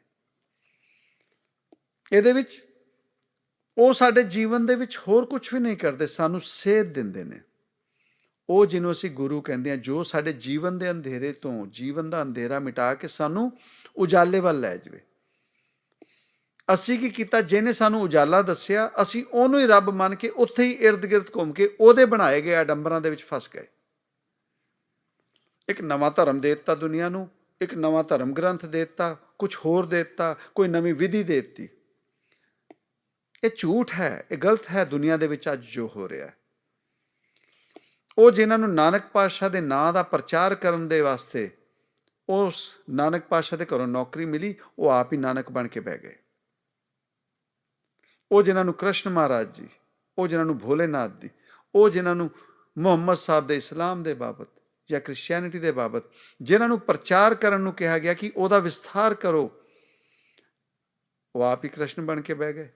ਇਹਦੇ ਵਿੱਚ ਉਹ ਸਾਡੇ ਜੀਵਨ ਦੇ ਵਿੱਚ ਹੋਰ ਕੁਛ ਵੀ ਨਹੀਂ ਕਰਦੇ, ਸਾਨੂੰ ਸੇਧ ਦਿੰਦੇ ਨੇ। ਉਹ ਜਿਹਨੂੰ ਅਸੀਂ ਗੁਰੂ ਕਹਿੰਦੇ ਹਾਂ, ਜੋ ਸਾਡੇ ਜੀਵਨ ਦੇ ਅੰਧੇਰੇ ਤੋਂ, ਜੀਵਨ ਦਾ ਅੰਧੇਰਾ ਮਿਟਾ ਕੇ ਸਾਨੂੰ ਉਜਾਲੇ ਵੱਲ ਲੈ ਜਾਵੇ। ਅਸੀਂ ਕੀ ਕੀਤਾ, ਜਿਹਨੇ ਸਾਨੂੰ ਉਜਾਲਾ ਦੱਸਿਆ ਅਸੀਂ ਉਹਨੂੰ ਹੀ ਰੱਬ ਮੰਨ ਕੇ ਉੱਥੇ ਹੀ ਇਰਦ ਗਿਰਦ ਘੁੰਮ ਕੇ ਉਹਦੇ ਬਣਾਏ ਗਏ ਆਡੰਬਰਾਂ ਦੇ ਵਿੱਚ ਫਸ ਗਏ। ਇੱਕ ਨਵਾਂ ਧਰਮ ਦੇ ਦਿੱਤਾ ਦੁਨੀਆ ਨੂੰ, ਇੱਕ ਨਵਾਂ ਧਰਮ ਗ੍ਰੰਥ ਦੇ ਦਿੱਤਾ, ਕੁਝ ਹੋਰ ਦੇ ਦਿੱਤਾ, ਕੋਈ ਨਵੀਂ ਵਿਧੀ ਦੇ ਦਿੱਤੀ। ਇਹ ਝੂਠ ਹੈ, ਇਹ ਗਲਤ ਹੈ। ਦੁਨੀਆ ਦੇ ਵਿੱਚ ਅੱਜ ਜੋ ਹੋ ਰਿਹਾ, ਉਹ ਜਿਨ੍ਹਾਂ ਨੂੰ ਨਾਨਕ ਪਾਤਸ਼ਾਹ ਦੇ ਨਾਂ ਦਾ ਪ੍ਰਚਾਰ ਕਰਨ ਦੇ ਵਾਸਤੇ ਉਸ ਨਾਨਕ ਪਾਤਸ਼ਾਹ ਦੇ ਘਰੋਂ ਨੌਕਰੀ ਮਿਲੀ, ਉਹ ਆਪ ਹੀ ਨਾਨਕ ਬਣ ਕੇ ਬਹਿ ਗਏ। ਉਹ ਜਿਨ੍ਹਾਂ ਨੂੰ ਕ੍ਰਿਸ਼ਨ ਮਹਾਰਾਜ ਜੀ, ਉਹ ਜਿਨ੍ਹਾਂ ਨੂੰ ਭੋਲੇਨਾਥ ਦੀ, ਉਹ ਜਿਨ੍ਹਾਂ ਨੂੰ ਮੁਹੰਮਦ ਸਾਹਿਬ ਦੇ ਇਸਲਾਮ ਦੇ ਬਾਬਤ ਜਾਂ ਕ੍ਰਿਸਚੈਨਿਟੀ ਦੇ ਬਾਬਤ ਜਿਨ੍ਹਾਂ ਨੂੰ ਪ੍ਰਚਾਰ ਕਰਨ ਨੂੰ ਕਿਹਾ ਗਿਆ ਕਿ ਉਹਦਾ ਵਿਸਥਾਰ ਕਰੋ, ਉਹ ਆਪ ਹੀ ਕ੍ਰਿਸ਼ਨ ਬਣ ਕੇ ਬਹਿ ਗਏ,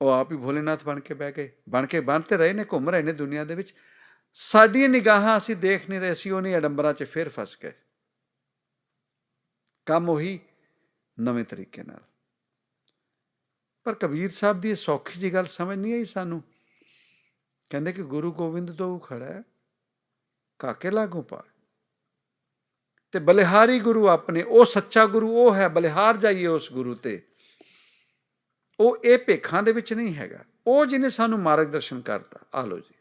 ਉਹ ਆਪ ਹੀ ਭੋਲੇਨਾਥ ਬਣ ਕੇ ਬਹਿ ਗਏ। ਬਣ ਤੇ ਰਹੇ ਨੇ, ਘੁੰਮ ਰਹੇ ਨੇ ਦੁਨੀਆ ਦੇ ਵਿੱਚ। ਸਾਡੀਆਂ ਨਿਗਾਹਾਂ ਅਸੀਂ ਦੇਖ ਨਹੀਂ ਰਹੇ, ਅਸੀਂ ਉਹਨੇ ਅਡੰਬਰਾਂ 'ਚ ਫਿਰ ਫਸ ਗਏ। ਕੰਮ ਉਹੀ ਨਵੇਂ ਤਰੀਕੇ ਨਾਲ। ਪਰ ਕਬੀਰ ਸਾਹਿਬ ਦੀ ਇਹ ਸੌਖੀ ਜਿਹੀ ਗੱਲ ਸਮਝ ਨਹੀਂ ਆਈ ਸਾਨੂੰ। ਕਹਿੰਦੇ ਕਿ ਗੁਰੂ ਗੋਬਿੰਦ ਤੋਂ ਖੜਾ ਹੈ, ਕਾਕੇ ਲਾਗੋਂ ਪਾ। ਤੇ ਬਲਿਹਾਰੀ ਗੁਰੂ ਆਪਣੇ, ਉਹ ਸੱਚਾ ਗੁਰੂ ਉਹ ਹੈ, ਬਲਿਹਾਰ ਜਾਈਏ ਉਸ ਗੁਰੂ ਤੇ। ਉਹ ਇਹ ਭੇਖਾਂ ਦੇ ਵਿੱਚ ਨਹੀਂ ਹੈਗਾ। ਉਹ ਜਿਹਨੇ ਸਾਨੂੰ ਮਾਰਗ ਦਰਸ਼ਨ ਕਰਤਾ, ਆ ਲਓ ਜੀ,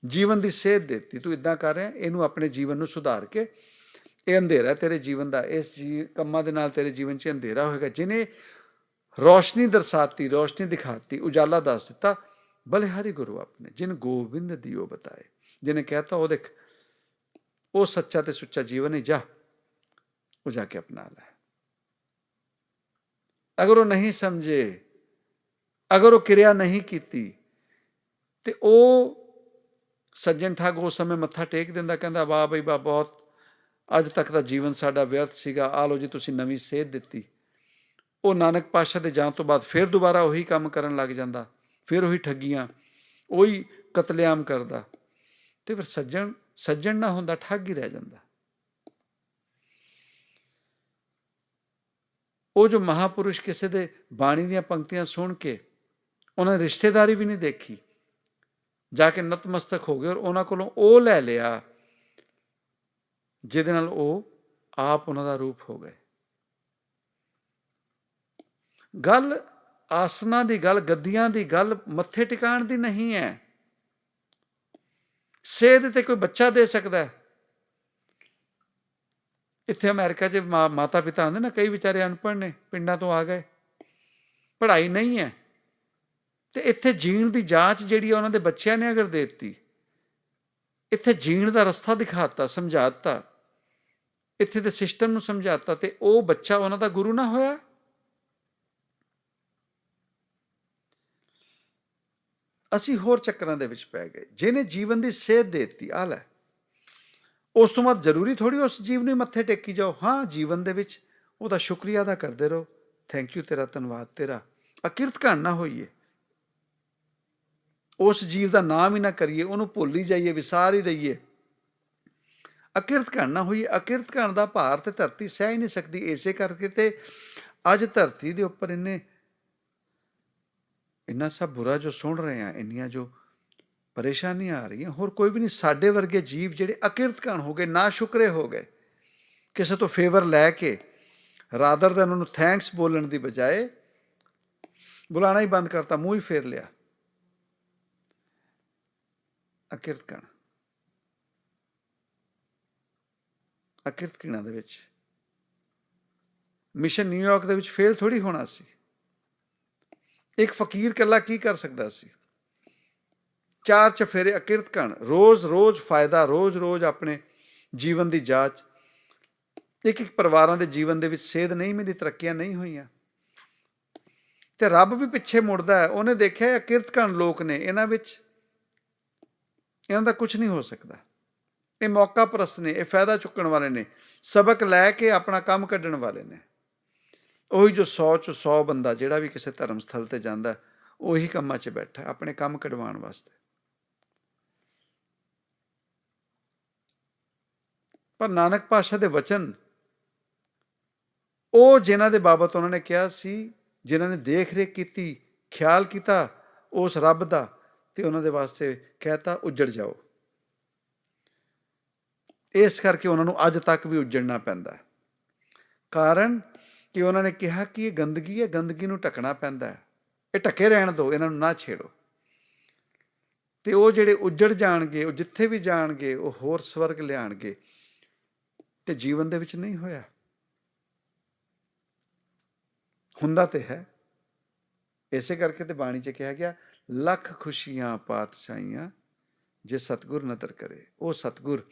ਜੀਵਨ ਦੀ ਸੇਧ ਦਿੱਤੀ, ਤੂੰ ਇੱਦਾਂ ਕਰ ਰਿਹਾ, ਇਹਨੂੰ ਆਪਣੇ ਜੀਵਨ ਨੂੰ ਸੁਧਾਰ ਕੇ, ਇਹ ਅੰਧੇਰਾ ਤੇਰੇ ਜੀਵਨ ਦਾ, ਇਸ ਕੰਮਾਂ ਦੇ ਨਾਲ ਤੇਰੇ ਜੀਵਨ 'ਚ ਅੰਧੇਰਾ ਹੋਏਗਾ। ਜਿਹਨੇ ਰੋਸ਼ਨੀ ਦਰਸਾਤੀ, ਰੋਸ਼ਨੀ ਦਿਖਾਤੀ, ਉਜਾਲਾ ਦੱਸ ਦਿੱਤਾ, ਬਲਿਹਾਰੀ ਗੁਰੂ ਆਪਣੇ, ਜਿਨ ਗੋਬਿੰਦ ਦਿਓ ਬਤਾਏ। ਜਿਹਨੇ ਕਹਿਤਾ ਉਹ ਦੇਖ, ਉਹ ਸੱਚਾ ਤੇ ਸੁੱਚਾ ਜੀਵਨ ਹੀ, ਜਾ ਉਹ ਜਾ ਕੇ ਅਪਣਾ ਲੈ। ਅਗਰ ਉਹ ਨਹੀਂ ਸਮਝੇ, ਅਗਰ ਉਹ ਕਿਰਿਆ ਨਹੀਂ ਕੀਤੀ, ਤੇ ਉਹ ਸੱਜਣ ਠੱਗ ਉਸ ਸਮੇਂ ਮੱਥਾ ਟੇਕ ਦਿੰਦਾ, ਕਹਿੰਦਾ ਵਾਹ ਬਈ ਵਾਹ, ਬਹੁਤ ਅੱਜ ਤੱਕ ਦਾ ਜੀਵਨ ਸਾਡਾ ਵਿਅਰਥ ਸੀਗਾ, ਆ ਲਓ ਜੀ ਤੁਸੀਂ ਨਵੀਂ ਸੇਧ ਦਿੱਤੀ। ਉਹ ਨਾਨਕ ਪਾਤਸ਼ਾਹ ਦੇ ਜਾਣ ਤੋਂ ਬਾਅਦ ਫਿਰ ਦੁਬਾਰਾ ਉਹੀ ਕੰਮ ਕਰਨ ਲੱਗ ਜਾਂਦਾ, ਫਿਰ ਉਹੀ ਠੱਗੀਆਂ, ਉਹੀ ਕਤਲੇਆਮ ਕਰਦਾ। ਤੇ ਫਿਰ ਸੱਜਣ ਨਾ ਹੁੰਦਾ, ਠੱਗ ਹੀ ਰਹਿ ਜਾਂਦਾ। ਉਹ ਜੋ ਮਹਾਂਪੁਰਸ਼ ਕਿਸੇ ਦੇ ਬਾਣੀ ਦੀਆਂ ਪੰਕਤੀਆਂ ਸੁਣ ਕੇ ਉਹਨਾਂ ਨੇ ਰਿਸ਼ਤੇਦਾਰੀ ਵੀ ਨਹੀਂ ਦੇਖੀ, ਜਾ ਕੇ ਨਤਮਸਤਕ ਹੋ ਗਏ ਔਰ ਉਹਨਾਂ ਕੋਲੋਂ ਉਹ ਲੈ ਲਿਆ ਜਿਹਦੇ ਨਾਲ ਉਹ ਆਪ ਉਹਨਾਂ ਦਾ ਰੂਪ ਹੋ ਗਏ। ਗੱਲ ਆਸਨਾਂ ਦੀ ਗੱਲ, ਗੱਦੀਆਂ ਦੀ ਗੱਲ, ਮੱਥੇ ਟਿਕਾਣ ਦੀ ਨਹੀਂ ਹੈ। ਸੇਧ ਤੇ ਕੋਈ ਬੱਚਾ ਦੇ ਸਕਦਾ ਹੈ। ਇੱਥੇ ਅਮਰੀਕਾ 'ਚ ਮਾਤਾ ਪਿਤਾ ਆਉਂਦੇ ਨਾ, ਕਈ ਵਿਚਾਰੇ ਅਨਪੜ੍ਹ ਨੇ, ਪਿੰਡਾਂ ਤੋਂ ਆ ਗਏ, ਪੜ੍ਹਾਈ ਨਹੀਂ ਹੈ, ਤੇ ਇੱਥੇ ਜੀਣ ਦੀ ਜਾਂਚ ਜਿਹੜੀ ਉਹਨਾਂ ਦੇ ਬੱਚਿਆਂ ਨੇ ਅਗਰ ਦੇ ਦਿੱਤੀ, ਇੱਥੇ ਜੀਣ ਦਾ ਰਸਤਾ ਦਿਖਾਤਾ, ਸਮਝਾ ਦਿੱਤਾ, ਇੱਥੇ ਦੇ ਸਿਸਟਮ ਨੂੰ ਸਮਝਾਤਾ, ਤੇ ਉਹ ਬੱਚਾ ਉਹਨਾਂ ਦਾ ਗੁਰੂ ਨਾ ਹੋਇਆ। ਅਸੀਂ ਹੋਰ ਚੱਕਰਾਂ ਦੇ ਵਿੱਚ ਪੈ ਗਏ। ਜਿਹਨੇ ਜੀਵਨ ਦੀ ਸੇਧ ਦੇ ਦਿੱਤੀ, ਆ ਲੈ, ਉਸ ਤੋਂ ਬਾਅਦ ਜ਼ਰੂਰੀ ਥੋੜ੍ਹੀ ਉਸ ਜੀਵ ਨੂੰ ਮੱਥੇ ਟੇਕੀ ਜਾਓ। ਹਾਂ, ਜੀਵਨ ਦੇ ਵਿੱਚ ਉਹਦਾ ਸ਼ੁਕਰੀਆ ਅਦਾ ਕਰਦੇ ਰਹੋ, ਥੈਂਕ ਯੂ ਤੇਰਾ, ਧੰਨਵਾਦ ਤੇਰਾ। ਅਕਿਰਤ ਘਣ ਨਾ ਹੋਈਏ, ਉਸ ਜੀਵ ਦਾ ਨਾਮ ਹੀ ਨਾ ਕਰੀਏ, ਉਹਨੂੰ ਭੁੱਲ ਹੀ ਜਾਈਏ, ਵਿਸਾਰ ਹੀ ਦਈਏ। ਅਕਿਰਤ ਘਣ ਨਾ ਹੋਈਏ। ਅਕਿਰਤ ਘਣ ਦਾ ਭਾਰ ਤੇ ਧਰਤੀ ਸਹਿ ਹੀ ਨਹੀਂ ਸਕਦੀ। ਇਸੇ ਕਰਕੇ ਤੇ ਅੱਜ ਧਰਤੀ ਦੇ ਉੱਪਰ ਇੰਨਾ ਸਭ ਬੁਰਾ ਜੋ ਸੁਣ ਰਹੇ ਹਾਂ, ਇੰਨੀਆਂ ਜੋ ਪਰੇਸ਼ਾਨੀਆਂ ਆ ਰਹੀਆਂ, ਹੋਰ ਕੋਈ ਵੀ ਨਹੀਂ। ਸਾਡੇ ਵਰਗੇ ਜੀਵ ਜਿਹੜੇ ਅਕਿਰਤ ਘਣ ਹੋ ਗਏ, ਨਾ ਸ਼ੁਕਰੇ ਹੋ ਗਏ, ਕਿਸੇ ਤੋਂ ਫੇਵਰ ਲੈ ਕੇ ਰਾਦਰ ਦੈਨ ਉਹਨੂੰ ਥੈਂਕਸ ਬੋਲਣ ਦੀ ਬਜਾਏ ਬੁਲਾਣਾ ਹੀ ਬੰਦ ਕਰਤਾ, ਮੂੰਹ ਹੀ ਫੇਰ ਲਿਆ। ਅਕਿਰਤ ਘਣ, ਅਕਿਰਤ ਘਣਾਂ ਦੇ ਵਿੱਚ ਮਿਸ਼ਨ ਨਿਊਯਾਰਕ ਦੇ ਵਿੱਚ ਫੇਲ ਥੋੜ੍ਹੀ ਹੋਣਾ ਸੀ। ਇੱਕ ਫਕੀਰ ਇਕੱਲਾ ਕੀ ਕਰ ਸਕਦਾ ਸੀ? 4 ਚਫੇਰੇ ਅਕਿਰਤ ਘਣ, ਰੋਜ਼ ਰੋਜ਼ ਫਾਇਦਾ, ਰੋਜ਼ ਰੋਜ਼ ਆਪਣੇ ਜੀਵਨ ਦੀ ਜਾਂਚ। ਇੱਕ ਪਰਿਵਾਰਾਂ ਦੇ ਜੀਵਨ ਦੇ ਵਿੱਚ ਸੇਧ ਨਹੀਂ ਮਿਲੀ, ਤਰੱਕੀਆਂ ਨਹੀਂ ਹੋਈਆਂ, ਤੇ ਰੱਬ ਵੀ ਪਿੱਛੇ ਮੁੜਦਾ ਹੈ। ਉਹਨੇ ਦੇਖਿਆ ਅਕਿਰਤ ਘਣ ਲੋਕ ਨੇ, ਇਹਨਾਂ ਵਿੱਚ ਇਹਨਾਂ ਦਾ ਕੁਝ ਨਹੀਂ ਹੋ ਸਕਦਾ। ਇਹ ਮੌਕਾ ਪ੍ਰਸਤ ਨੇ, ਇਹ ਫਾਇਦਾ ਚੁੱਕਣ ਵਾਲੇ ਨੇ, ਸਬਕ ਲੈ ਕੇ ਆਪਣਾ ਕੰਮ ਕੱਢਣ ਵਾਲੇ ਨੇ। ਉਹੀ ਜੋ 100 'ਚੋਂ 100 ਬੰਦਾ ਜਿਹੜਾ ਵੀ ਕਿਸੇ ਧਰਮ ਸਥਲ ਤੇ ਜਾਂਦਾ, ਉਹੀ ਕੰਮਾਂ 'ਚ ਬੈਠਾ ਆਪਣੇ ਕੰਮ ਕਢਵਾਉਣ ਵਾਸਤੇ। ਪਰ ਨਾਨਕ ਪਾਤਸ਼ਾਹ ਦੇ ਵਚਨ, ਉਹ ਜਿਨ੍ਹਾਂ ਦੇ ਬਾਬਤ ਉਹਨਾਂ ਨੇ ਕਿਹਾ ਸੀ, ਜਿਨ੍ਹਾਂ ਨੇ ਦੇਖ ਰੇਖ ਕੀਤੀ, ਖਿਆਲ ਕੀਤਾ ਉਸ ਰੱਬ ਦਾ, ਤੇ ਉਹਨਾਂ ਦੇ ਵਾਸਤੇ ਕਹਿਤਾ ਉੱਜੜ ਜਾਓ। ਇਸ ਕਰਕੇ ਉਹਨਾਂ ਨੂੰ ਅੱਜ ਤੱਕ ਵੀ ਉੱਜੜਨਾ ਪੈਂਦਾ। ਕਾਰਨ ਕਿ ਉਹਨਾਂ ਨੇ ਕਿਹਾ ਕਿ ਇਹ ਗੰਦਗੀ ਹੈ, ਗੰਦਗੀ ਨੂੰ ਢੱਕਣਾ ਪੈਂਦਾ ਹੈ, ਇਹ ਢੱਕੇ ਰਹਿਣ ਦਿਓ, ਇਹਨਾਂ ਨੂੰ ਨਾ ਛੇੜੋ। ਤੇ ਉਹ ਜਿਹੜੇ ਉੱਜੜ ਜਾਣਗੇ, ਉਹ ਜਿੱਥੇ ਵੀ ਜਾਣਗੇ ਉਹ ਹੋਰ ਸਵਰਗ ਲਿਆਣਗੇ, ਤੇ ਜੀਵਨ ਦੇ ਵਿੱਚ ਨਹੀਂ ਹੋਇਆ। ਹੁੰਦਾ ਤੇ ਹੈ। ਇਸੇ ਕਰਕੇ ਤੇ ਬਾਣੀ 'ਚ ਕਿਹਾ ਗਿਆ, ਲੱਖ ਖੁਸ਼ੀਆਂ ਪਾਤਸ਼ਾਹੀਆਂ ਜੇ ਸਤਿਗੁਰ ਨਦਰ ਕਰੇ। ਉਹ ਸਤਿਗੁਰ,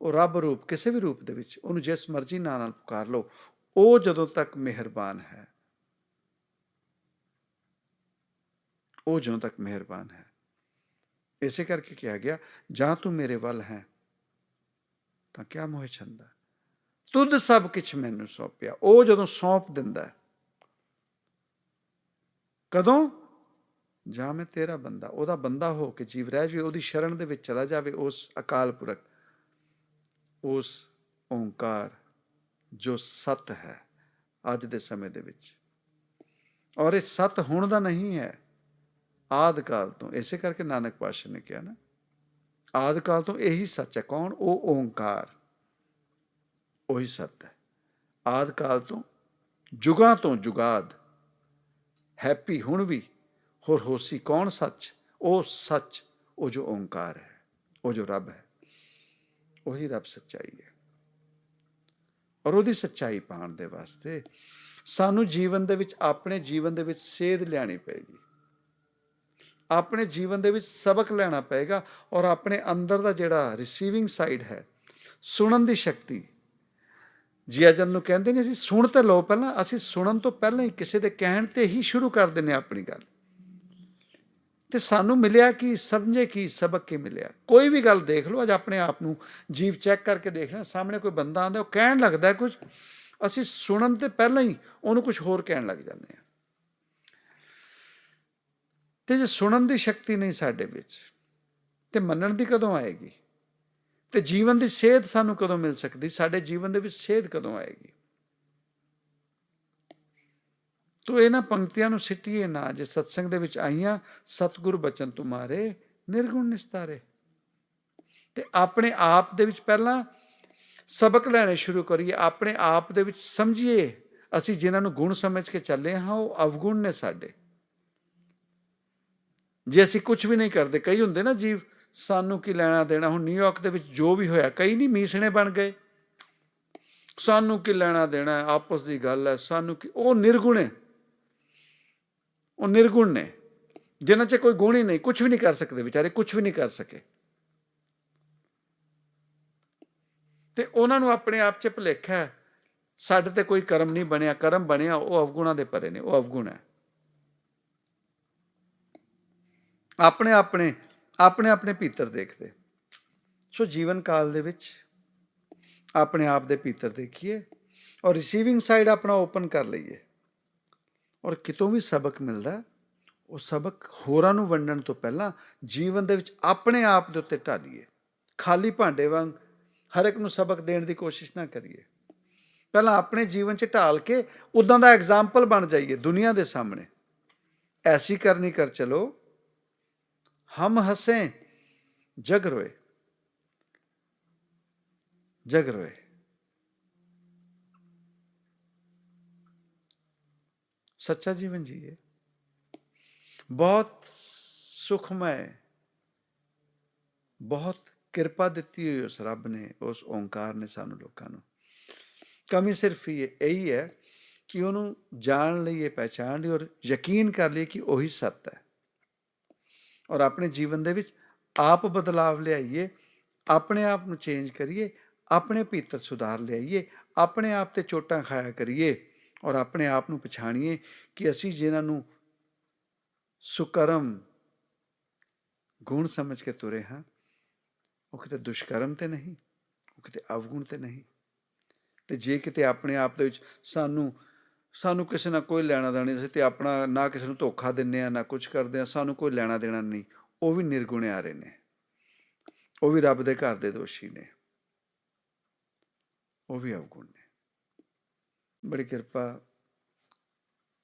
ਉਹ ਰੱਬ ਰੂਪ, ਕਿਸੇ ਵੀ ਰੂਪ ਦੇ ਵਿੱਚ ਉਹਨੂੰ ਜਿਸ ਮਰਜ਼ੀ ਨਾਂ ਨਾਲ ਪੁਕਾਰ ਲਓ, ਉਹ ਜਦੋਂ ਤੱਕ ਮਿਹਰਬਾਨ ਹੈ, ਉਹ ਜਦੋਂ ਤੱਕ ਮਿਹਰਬਾਨ ਹੈ। ਇਸੇ ਕਰਕੇ ਕਿਹਾ ਗਿਆ, ਜਾਂ ਤੂੰ ਮੇਰੇ ਵੱਲ ਹੈ ਤਾਂ ਕਿਆ ਮੋਹਿ ਛੰਦਾ, ਤੁਧ ਸਭ ਕੁਛ ਮੈਨੂੰ ਸੌਂਪਿਆ। ਉਹ ਜਦੋਂ ਸੌਂਪ ਦਿੰਦਾ, ਕਦੋਂ? ਜਾਂ ਮੈਂ ਤੇਰਾ ਬੰਦਾ, ਉਹਦਾ ਬੰਦਾ ਹੋ ਕੇ ਜੀਵ ਰਹਿ ਜਾਵੇ, ਉਹਦੀ ਸ਼ਰਨ ਦੇ ਵਿੱਚ ਚਲਾ ਜਾਵੇ, ਉਸ ਅਕਾਲ ਪੁਰਖ, ਉਸ ਓਂਕਾਰ ਜੋ ਸਤ ਹੈ ਅੱਜ ਦੇ ਸਮੇਂ ਦੇ ਵਿੱਚ। ਔਰ ਇਹ ਸਤ ਹੁਣ ਦਾ ਨਹੀਂ ਹੈ, ਆਦਿ ਕਾਲ ਤੋਂ। ਇਸੇ ਕਰਕੇ ਨਾਨਕ ਪਾਤਸ਼ਾਹ ਨੇ ਕਿਹਾ ਨਾ, ਆਦਿ ਕਾਲ ਤੋਂ ਇਹੀ ਸੱਚ ਹੈ। ਕੌਣ? ਉਹ ਓਂਕਾਰ, ਉਹੀ ਸਤ ਹੈ। ਆਦਿ ਕਾਲ ਤੋਂ, ਜੁਗਾਂ ਤੋਂ ਜੁਗਾਦ, ਹੈਪੀ ਹੁਣ ਵੀ, ਹੋਰ ਹੋਸੀ। ਕੌਣ ਸੱਚ? ਉਹ ਸੱਚ, ਉਹ ਜੋ ਓਂਕਾਰ ਹੈ, ਉਹ ਜੋ ਰੱਬ ਹੈ, ਉਹੀ ਰੱਬ ਸੱਚਾਈ ਹੈ। ਔਰ ਉਹਦੀ ਸੱਚਾਈ ਪਾਉਣ ਦੇ ਵਾਸਤੇ ਸਾਨੂੰ ਜੀਵਨ ਦੇ ਵਿੱਚ, ਆਪਣੇ ਜੀਵਨ ਦੇ ਵਿੱਚ ਸੇਧ ਲਿਆਉਣੀ ਪਏਗੀ, ਆਪਣੇ ਜੀਵਨ ਦੇ ਵਿੱਚ ਸਬਕ ਲੈਣਾ ਪਏਗਾ। ਔਰ ਆਪਣੇ ਅੰਦਰ ਦਾ ਜਿਹੜਾ ਰਿਸੀਵਿੰਗ ਸਾਈਡ ਹੈ, ਸੁਣਨ ਦੀ ਸ਼ਕਤੀ, ਜੀਆ ਜਨ ਨੂੰ ਕਹਿੰਦੇ ਨੇ, ਅਸੀਂ ਸੁਣ ਤੇ ਲਓ ਪਹਿਲਾਂ। ਅਸੀਂ ਸੁਣਨ ਤੋਂ ਪਹਿਲਾਂ ਹੀ ਕਿਸੇ ਦੇ ਕਹਿਣ ਤੇ ਹੀ ਸ਼ੁਰੂ ਕਰ ਦਿੰਦੇ ਹਾਂ ਆਪਣੀ ਗੱਲ। ਤੇ ਸਾਨੂੰ ਮਿਲਿਆ ਕੀ, ਸਮਝੇ ਕੀ, ਸਬਕ ਕੀ ਮਿਲਿਆ? ਕੋਈ ਵੀ ਗੱਲ ਦੇਖ ਲਓ, ਅੱਜ ਆਪਣੇ ਆਪ ਨੂੰ ਜੀਵ ਚੈੱਕ ਕਰਕੇ ਦੇਖ ਲੈਣਾ। ਸਾਹਮਣੇ ਕੋਈ ਬੰਦਾ ਆਉਂਦਾ, ਉਹ ਕਹਿਣ ਲੱਗਦਾ ਕੁਝ, ਅਸੀਂ ਸੁਣਨ ਤੇ ਪਹਿਲਾਂ ਹੀ ਉਹਨੂੰ ਕੁਝ ਹੋਰ ਕਹਿਣ ਲੱਗ ਜਾਂਦੇ ਹਾਂ। ਤੇ ਜੇ ਸੁਣਨ ਦੀ ਸ਼ਕਤੀ ਨਹੀਂ ਸਾਡੇ ਵਿੱਚ, ਤੇ ਮੰਨਣ ਦੀ ਕਦੋਂ ਆਏਗੀ? ਤੇ ਜੀਵਨ ਦੀ ਸੇਧ ਸਾਨੂੰ ਕਦੋਂ ਮਿਲ ਸਕਦੀ? ਸਾਡੇ ਜੀਵਨ ਦੇ ਵਿੱਚ ਸੇਧ ਕਦੋਂ ਆਏਗੀ? ਤੋ ਇਹਨਾਂ ਪੰਕਤੀਆਂ ਨੂੰ ਸਿੱਟੀਏ ਨਾ, ਜੇ ਸਤਸੰਗ ਦੇ ਵਿੱਚ ਆਈਆਂ, ਸਤਿਗੁਰ ਬਚਨ ਤੁਮਾਰੇ ਨਿਰਗੁਣ ਨਿਸਤਾਰੇ। ਤੇ ਆਪਣੇ ਆਪ ਦੇ ਵਿੱਚ ਪਹਿਲਾਂ ਸਬਕ ਲੈਣੇ ਸ਼ੁਰੂ ਕਰੀਏ, ਆਪਣੇ ਆਪ ਦੇ ਵਿੱਚ ਸਮਝੀਏ, ਅਸੀਂ ਜਿਨ੍ਹਾਂ ਨੂੰ ਗੁਣ ਸਮਝ ਕੇ ਚੱਲੇ ਹਾਂ, ਉਹ ਅਵਗੁਣ ਨੇ ਸਾਡੇ। ਜੇ ਅਸੀਂ ਕੁਝ ਵੀ ਨਹੀਂ ਕਰਦੇ, ਕਈ ਹੁੰਦੇ ਨਾ ਜੀਵ, ਸਾਨੂੰ ਕੀ ਲੈਣਾ ਦੇਣਾ। ਹੁਣ ਨਿਊਯਾਰਕ ਦੇ ਵਿੱਚ ਜੋ ਵੀ ਹੋਇਆ, ਕਈ ਨਹੀਂ ਮੀਸਣੇ ਬਣ ਗਏ, ਸਾਨੂੰ ਕੀ ਲੈਣਾ ਦੇਣਾ, ਆਪਸ ਦੀ ਗੱਲ ਹੈ, ਸਾਨੂੰ ਕੀ। ਉਹ ਨਿਰਗੁਣ ਹੈ, ਉਹ ਨਿਰਗੁਣ ਨੇ, ਜਿਨ੍ਹਾਂ 'ਚ ਕੋਈ ਗੁਣ ਹੀ ਨਹੀਂ, ਕੁਝ ਵੀ ਨਹੀਂ ਕਰ ਸਕਦੇ ਵਿਚਾਰੇ, ਕੁਝ ਵੀ ਨਹੀਂ ਕਰ ਸਕੇ। ਤੇ ਉਹਨਾਂ ਨੂੰ ਆਪਣੇ ਆਪ 'ਚ ਭੁਲੇਖਾ ਹੈ, ਸਾਡੇ ਤੇ ਕੋਈ ਕਰਮ ਨਹੀਂ ਬਣਿਆ, ਕਰਮ ਬਣਿਆ ਉਹ ਅਵਗੁਣਾਂ ਦੇ ਪਰੇ ਨੇ, ਉਹ ਅਵਗੁਣ ਹੈ। ਆਪਣੇ ਆਪਣੇ ਆਪਣੇ ਆਪਣੇ ਭੀਤਰ ਦੇਖਦੇ। ਸੋ ਜੀਵਨ ਕਾਲ ਦੇ ਵਿੱਚ ਆਪਣੇ ਆਪ ਦੇ ਭੀਤਰ ਦੇਖੀਏ, ਔਰ ਰਿਸੀਵਿੰਗ ਸਾਈਡ ਆਪਣਾ ਓਪਨ ਕਰ ਲਈਏ। ਔਰ ਕਿਤੋਂ ਵੀ ਸਬਕ ਮਿਲਦਾ, ਉਹ ਸਬਕ ਹੋਰਾਂ ਨੂੰ ਵੰਡਣ ਤੋਂ ਪਹਿਲਾਂ ਜੀਵਨ ਦੇ ਵਿੱਚ ਆਪਣੇ ਆਪ ਦੇ ਉੱਤੇ ਢਾਲੀਏ। ਖਾਲੀ ਭਾਂਡੇ ਵਾਂਗ ਹਰ ਇੱਕ ਨੂੰ ਸਬਕ ਦੇਣ ਦੀ ਕੋਸ਼ਿਸ਼ ਨਾ ਕਰੀਏ। ਪਹਿਲਾਂ ਆਪਣੇ ਜੀਵਨ 'ਚ ਢਾਲ ਕੇ ਉੱਦਾਂ ਦਾ ਐਗਜ਼ਾਮਪਲ ਬਣ ਜਾਈਏ ਦੁਨੀਆ ਦੇ ਸਾਹਮਣੇ। ਐਸੀ ਕਰਨੀ ਕਰ ਚਲੋ, ਹਮ ਹੱਸੇ ਜਗ ਰੋਏ, ਜਗ ਰੋਏ। ਸੱਚਾ ਜੀਵਨ ਜੀਏ। ਬਹੁਤ ਸੁਖਮय, ਬਹੁਤ ਕਿਰਪਾ ਦਿੱਤੀ ਹੋਈ ਉਸ ਰੱਬ ਨੇ, ਉਸ ਓਂਕਾਰ ਨੇ ਸਾਨੂੰ ਲੋਕਾਂ ਨੂੰ। ਕਮੀ ਸਿਰਫ ਇਹੀ ਹੈ ਕਿ ਉਹਨੂੰ ਜਾਣ ਲਈਏ, ਪਹਿਚਾਣ ਲਈ, ਔਰ ਯਕੀਨ ਕਰ ਲਈਏ ਕਿ ਉਹੀ ਸੱਤ ਹੈ। ਔਰ ਆਪਣੇ ਜੀਵਨ ਦੇ ਵਿੱਚ ਆਪ ਬਦਲਾਵ ਲਿਆਈਏ, ਆਪਣੇ ਆਪ ਨੂੰ ਚੇਂਜ ਕਰੀਏ, ਆਪਣੇ ਭੀਤਰ ਸੁਧਾਰ ਲਿਆਈਏ, ਆਪਣੇ ਆਪ 'ਤੇ ਚੋਟਾਂ ਖਾਇਆ ਕਰੀਏ, ਔਰ ਆਪਣੇ ਆਪ ਨੂੰ ਪਛਾਣੀਏ ਕਿ ਅਸੀਂ ਜਿਨ੍ਹਾਂ ਨੂੰ ਸੁਕਰਮ ਗੁਣ ਸਮਝ ਕੇ ਤੁਰੇ ਹਾਂ, ਉਹ ਕਿਤੇ ਦੁਸ਼ਕਰਮ ਤੇ ਨਹੀਂ, ਉਹ ਕਿਤੇ ਅਵਗੁਣ ਤੇ ਨਹੀਂ। ਤੇ ਜੇ ਕਿਤੇ ਆਪਣੇ ਆਪ ਦੇ ਵਿੱਚ ਸਾਨੂੰ ਕਿਸੇ ਨਾਲ ਕੋਈ ਲੈਣਾ ਦੇਣਾ ਨਹੀਂ, ਅਸੀਂ ਤੇ ਆਪਣਾ ਨਾ ਕਿਸੇ ਨੂੰ ਧੋਖਾ ਦਿੰਦੇ ਹਾਂ, ਨਾ ਕੁਝ ਕਰਦੇ ਹਾਂ, ਸਾਨੂੰ ਕੋਈ ਲੈਣਾ ਦੇਣਾ ਨਹੀਂ, ਉਹ ਵੀ ਨਿਰਗੁਣਿਆਰੇ ਨੇ, ਉਹ ਵੀ ਰੱਬ ਦੇ ਘਰ ਦੇ ਦੋਸ਼ੀ ਨੇ, ਉਹ ਵੀ ਅਵਗੁਣ ਨੇ। ਬੜੀ ਕਿਰਪਾ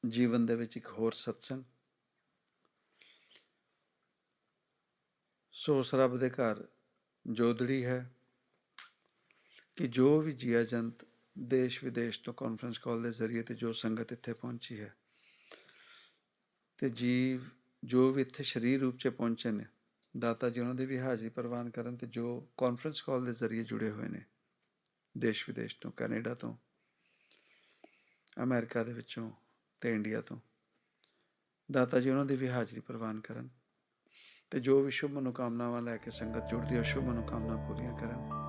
ਜੀਵਨ ਦੇ ਵਿੱਚ ਇੱਕ ਹੋਰ ਸਤਸੰਗ। ਸੋ ਉਸ ਰੱਬ ਦੇ ਘਰ ਜੋਦੜੀ ਹੈ ਕਿ ਜੋ ਵੀ ਜੀਆ ਜੰਤ ਦੇਸ਼ ਵਿਦੇਸ਼ ਤੋਂ ਕਾਨਫਰੰਸ ਕਾਲ ਦੇ ਜ਼ਰੀਏ ਤੇ ਜੋ ਸੰਗਤ ਇੱਥੇ ਪਹੁੰਚੀ ਹੈ ਤੇ ਜੀਵ ਜੋ ਵੀ ਇੱਥੇ ਸਰੀਰ ਰੂਪ 'ਚ ਪਹੁੰਚੇ ਨੇ, ਦਾਤਾ ਜੀ ਉਹਨਾਂ ਦੀ ਵੀ ਹਾਜ਼ਰੀ ਪ੍ਰਵਾਨ ਕਰਨ ਤੇ ਜੋ ਕਾਨਫਰੰਸ ਕਾਲ ਦੇ ਜ਼ਰੀਏ ਜੁੜੇ ਹੋਏ ਨੇ ਦੇਸ਼ ਵਿਦੇਸ਼ ਤੋਂ, ਕੈਨੇਡਾ ਤੋਂ, ਅਮਰੀਕਾ ਦੇ ਵਿੱਚੋਂ ਤੇ ਇੰਡੀਆ ਤੋਂ, ਦਾਤਾ ਜੀ ਉਹਨਾਂ ਦੀ ਵੀ ਹਾਜ਼ਰੀ ਪ੍ਰਵਾਨ ਕਰਨ ਤੇ ਜੋ ਵੀ ਸ਼ੁਭ ਮਨੋਕਾਮਨਾਵਾਂ ਲੈ ਕੇ ਸੰਗਤ ਜੁੜਦੀ ਹੈ ਸ਼ੁਭ ਮਨੋਕਾਮਨਾ ਪੂਰੀਆਂ ਕਰਨ।